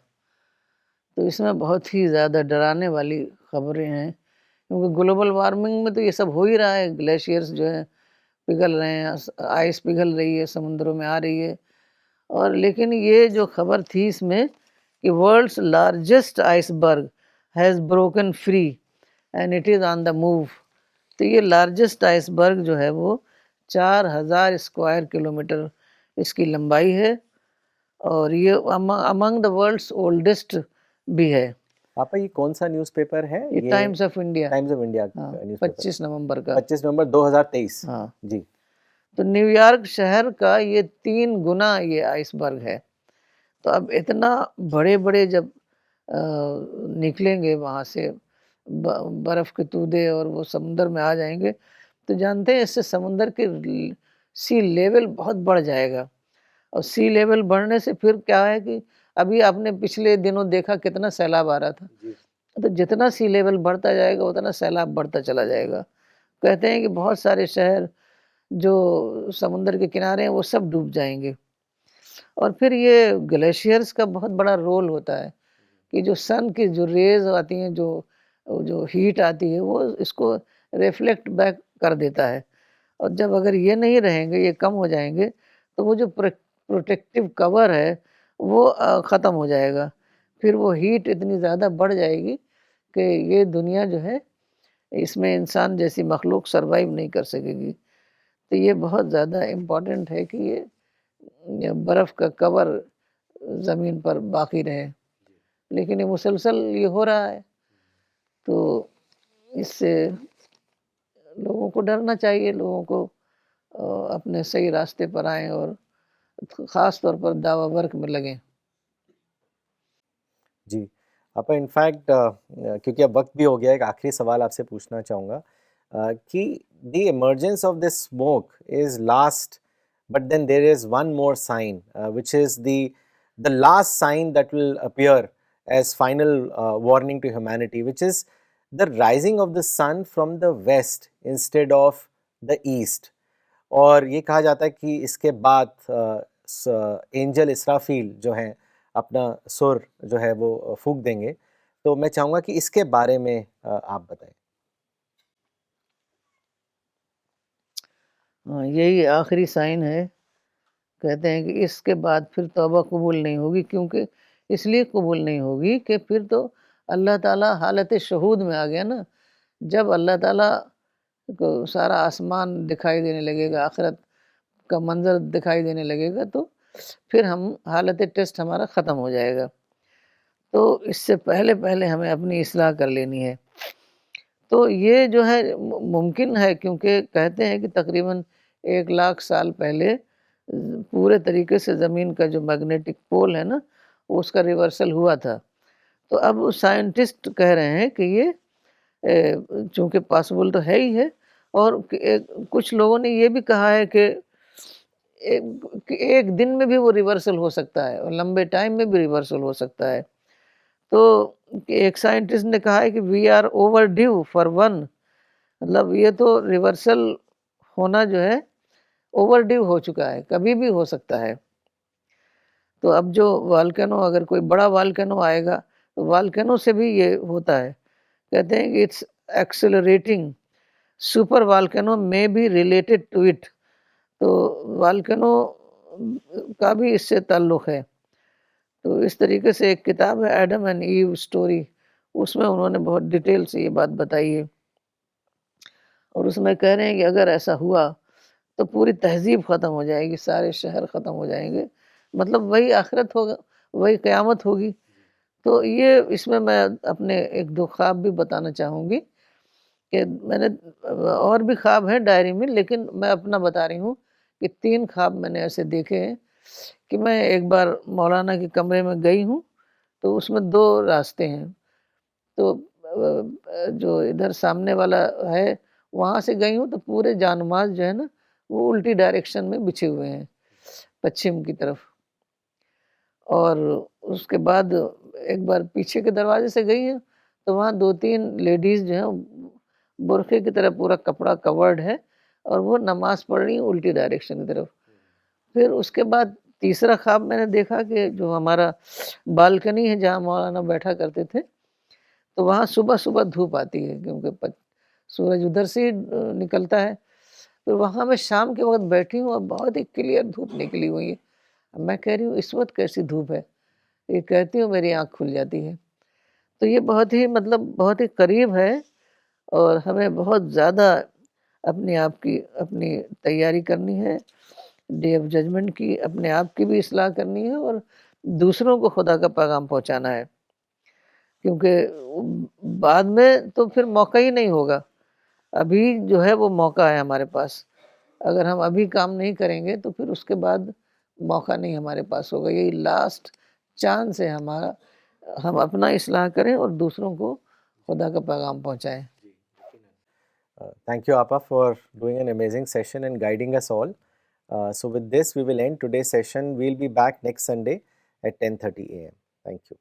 تو اس میں بہت ہی زیادہ ڈرانے والی خبریں ہیں، کیونکہ گلوبل وارمنگ میں تو یہ سب ہو ہی رہا ہے. گلیشیئرز جو ہیں پگھل رہے ہیں، آئس پگھل رہی ہے، سمندروں میں آ رہی ہے. اور لیکن یہ جو خبر تھی اس میں کہ ورلڈس لارجسٹ آئس برگ has broken free and it is on the move. تو یہ لارجسٹ آئس برگ جو ہے وہ 4000 اسکوائر کلومیٹر اس کی لمبائی ہے، اور یہ امنگ دا ورلڈس اولڈسٹ بھی ہے. آپا یہ کون سا نیوز پیپر ہے؟ یہ Times of India, Times of India ہاں، نیوز پیپر، 25 نومبر کا. 25 نومبر 2023. ہاں، جی. تو نیو یارک شہر کا یہ 3 گنا یہ آئس برگ ہے. تو اب اتنا بڑے بڑے جب نکلیں گے وہاں سے برف کے تودے اور وہ سمندر میں آ جائیں گے، تو جانتے ہیں اس سے سمندر کے سی لیول بہت بڑھ جائے گا. اور سی لیول بڑھنے سے پھر کیا ہے کہ ابھی آپ نے پچھلے دنوں دیکھا کتنا سیلاب آ رہا تھا. تو جتنا سی لیول بڑھتا جائے گا اتنا سیلاب بڑھتا چلا جائے گا. کہتے ہیں کہ بہت سارے شہر جو سمندر کے کنارے ہیں وہ سب ڈوب جائیں گے. اور پھر یہ گلیشیئرز کا بہت بڑا رول ہوتا ہے کہ جو سن کی جو ریز آتی ہیں، جو ہیٹ آتی ہے، وہ اس کو ریفلیکٹ بیک کر دیتا ہے. اور جب اگر یہ نہیں رہیں گے، یہ کم ہو جائیں گے، تو وہ جو پروٹیکٹیو کور ہے وہ ختم ہو جائے گا. پھر وہ ہیٹ اتنی زیادہ بڑھ جائے گی کہ یہ دنیا جو ہے اس میں انسان جیسی مخلوق سروائیو نہیں کر سکے گی. تو یہ بہت زیادہ امپورٹنٹ ہے کہ یہ برف کا کور زمین پر باقی رہے. لیکن یہ مسلسل یہ ہو رہا ہے، تو اس سے لوگوں کو ڈرنا چاہیے، لوگوں کو اپنے صحیح راستے پر آئیں اور خاص طور پر دعوی ورک میں لگیں. جی آپا، انفیکٹ کیونکہ اب وقت بھی ہو گیا، ایک آخری سوال آپ سے پوچھنا چاہوں گا کہ the emergence of this smoke is last, but then there is one more sign which is the last sign that will appear as final warning to humanity, which is the rising of the sun from the west instead of the east. اور یہ کہا جاتا ہے کہ اس کے بعد اینجل اسرافیل جو ہیں اپنا سر جو ہے وہ پھونک دیں گے. تو میں چاہوں گا کہ اس کے بارے میں آپ بتائیں. یہی آخری سائن ہے. کہتے ہیں کہ اس کے بعد پھر توبہ قبول نہیں ہوگی. کیونکہ اس لیے قبول نہیں ہوگی کہ پھر تو اللہ تعالیٰ حالت شہود میں آ گیا نا. جب اللہ تعالیٰ کو سارا آسمان دکھائی دینے لگے گا، آخرت کا منظر دکھائی دینے لگے گا، تو پھر ہم حالت ٹیسٹ ہمارا ختم ہو جائے گا. تو اس سے پہلے ہمیں اپنی اصلاح کر لینی ہے. تو یہ جو ہے ممکن ہے، کیونکہ کہتے ہیں کہ تقریباً 1,00,000 سال پہلے پورے طریقے سے زمین کا جو میگنیٹک پول ہے نا، اس کا ریورسل ہوا تھا. تو اب سائنٹسٹ کہہ رہے ہیں کہ یہ چونکہ پاسبل تو ہے ہی ہے، اور کچھ لوگوں نے یہ بھی کہا ہے کہ ایک دن میں بھی وہ ریورسل ہو سکتا ہے اور لمبے ٹائم میں بھی ریورسل ہو سکتا ہے. تو ایک سائنٹسٹ نے کہا ہے کہ we are overdue for one, مطلب یہ تو ریورسل ہونا جو ہے اوور ڈیو ہو چکا ہے، کبھی بھی ہو سکتا ہے. تو اب جو والکینو، اگر کوئی بڑا والکینو آئے گا تو والکینو سے بھی یہ ہوتا ہے. کہتے ہیں کہ اٹس ایکسلریٹنگ، سپر والکینو میں بھی ریلیٹڈ ٹو اٹ. تو والکینو کا بھی اس سے تعلق ہے. تو اس طریقے سے ایک کتاب ہے ایڈم اینڈ ایو سٹوری، اس میں انہوں نے بہت ڈیٹیل سے یہ بات بتائی ہے. اور اس میں کہہ رہے ہیں کہ اگر ایسا ہوا تو پوری تہذیب ختم ہو جائے گی، سارے شہر ختم ہو جائیں گے، مطلب وہی آخرت ہوگا، وہی قیامت ہوگی. تو یہ اس میں اپنے 1-2 خواب بھی بتانا چاہوں گی کہ میں نے اور بھی خواب ہیں ڈائری میں، لیکن میں اپنا بتا رہی ہوں کہ 3 خواب میں نے ایسے دیکھے ہیں کہ میں ایک بار مولانا کے کمرے میں گئی ہوں، تو اس میں 2 راستے ہیں. تو جو ادھر سامنے والا ہے وہاں سے گئی ہوں، تو پورے جانماز جو ہے نا وہ الٹی ڈائریکشن میں بچھے ہوئے ہیں، پچھم کی طرف. اور اس کے بعد ایک بار پیچھے کے دروازے سے گئی ہیں تو وہاں 2-3 لیڈیز جو ہیں برقعے کی طرح پورا کپڑا کورڈ ہے اور وہ نماز پڑھ رہی ہیں الٹی ڈائریکشن کی طرف. پھر اس کے بعد تیسرا خواب میں نے دیکھا کہ جو ہمارا بالکنی ہے جہاں مولانا بیٹھا کرتے تھے، تو وہاں صبح دھوپ آتی ہے کیونکہ سورج ادھر سے ہی نکلتا ہے. پھر وہاں میں شام کے وقت بیٹھی ہوں اور بہت ہی کلیئر دھوپ نکلی ہوئی ہے. میں کہہ رہی ہوں اس وقت کیسی دھوپ ہے؟ یہ کہتی ہوں میری آنکھ کھل جاتی ہے. تو یہ بہت ہی قریب ہے، اور ہمیں بہت زیادہ اپنی تیاری کرنی ہے ڈے آف ججمنٹ کی، اپنے آپ کی بھی اصلاح کرنی ہے اور دوسروں کو خدا کا پیغام پہنچانا ہے. کیونکہ بعد میں تو پھر موقع ہی نہیں ہوگا. ابھی جو ہے وہ موقع ہے ہمارے پاس. اگر ہم ابھی کام نہیں کریں گے تو پھر اس کے بعد موقع نہیں ہمارے پاس ہوگا. یہی لاسٹ چانس ہے ہمارا، ہم اپنا اصلاح کریں اور دوسروں کو خدا کا پیغام پہنچائیں. Thank you, Appa, for doing an amazing session and guiding us all. So with this, we will end today's session. We'll be back next Sunday at 10:30 a.m. Thank you.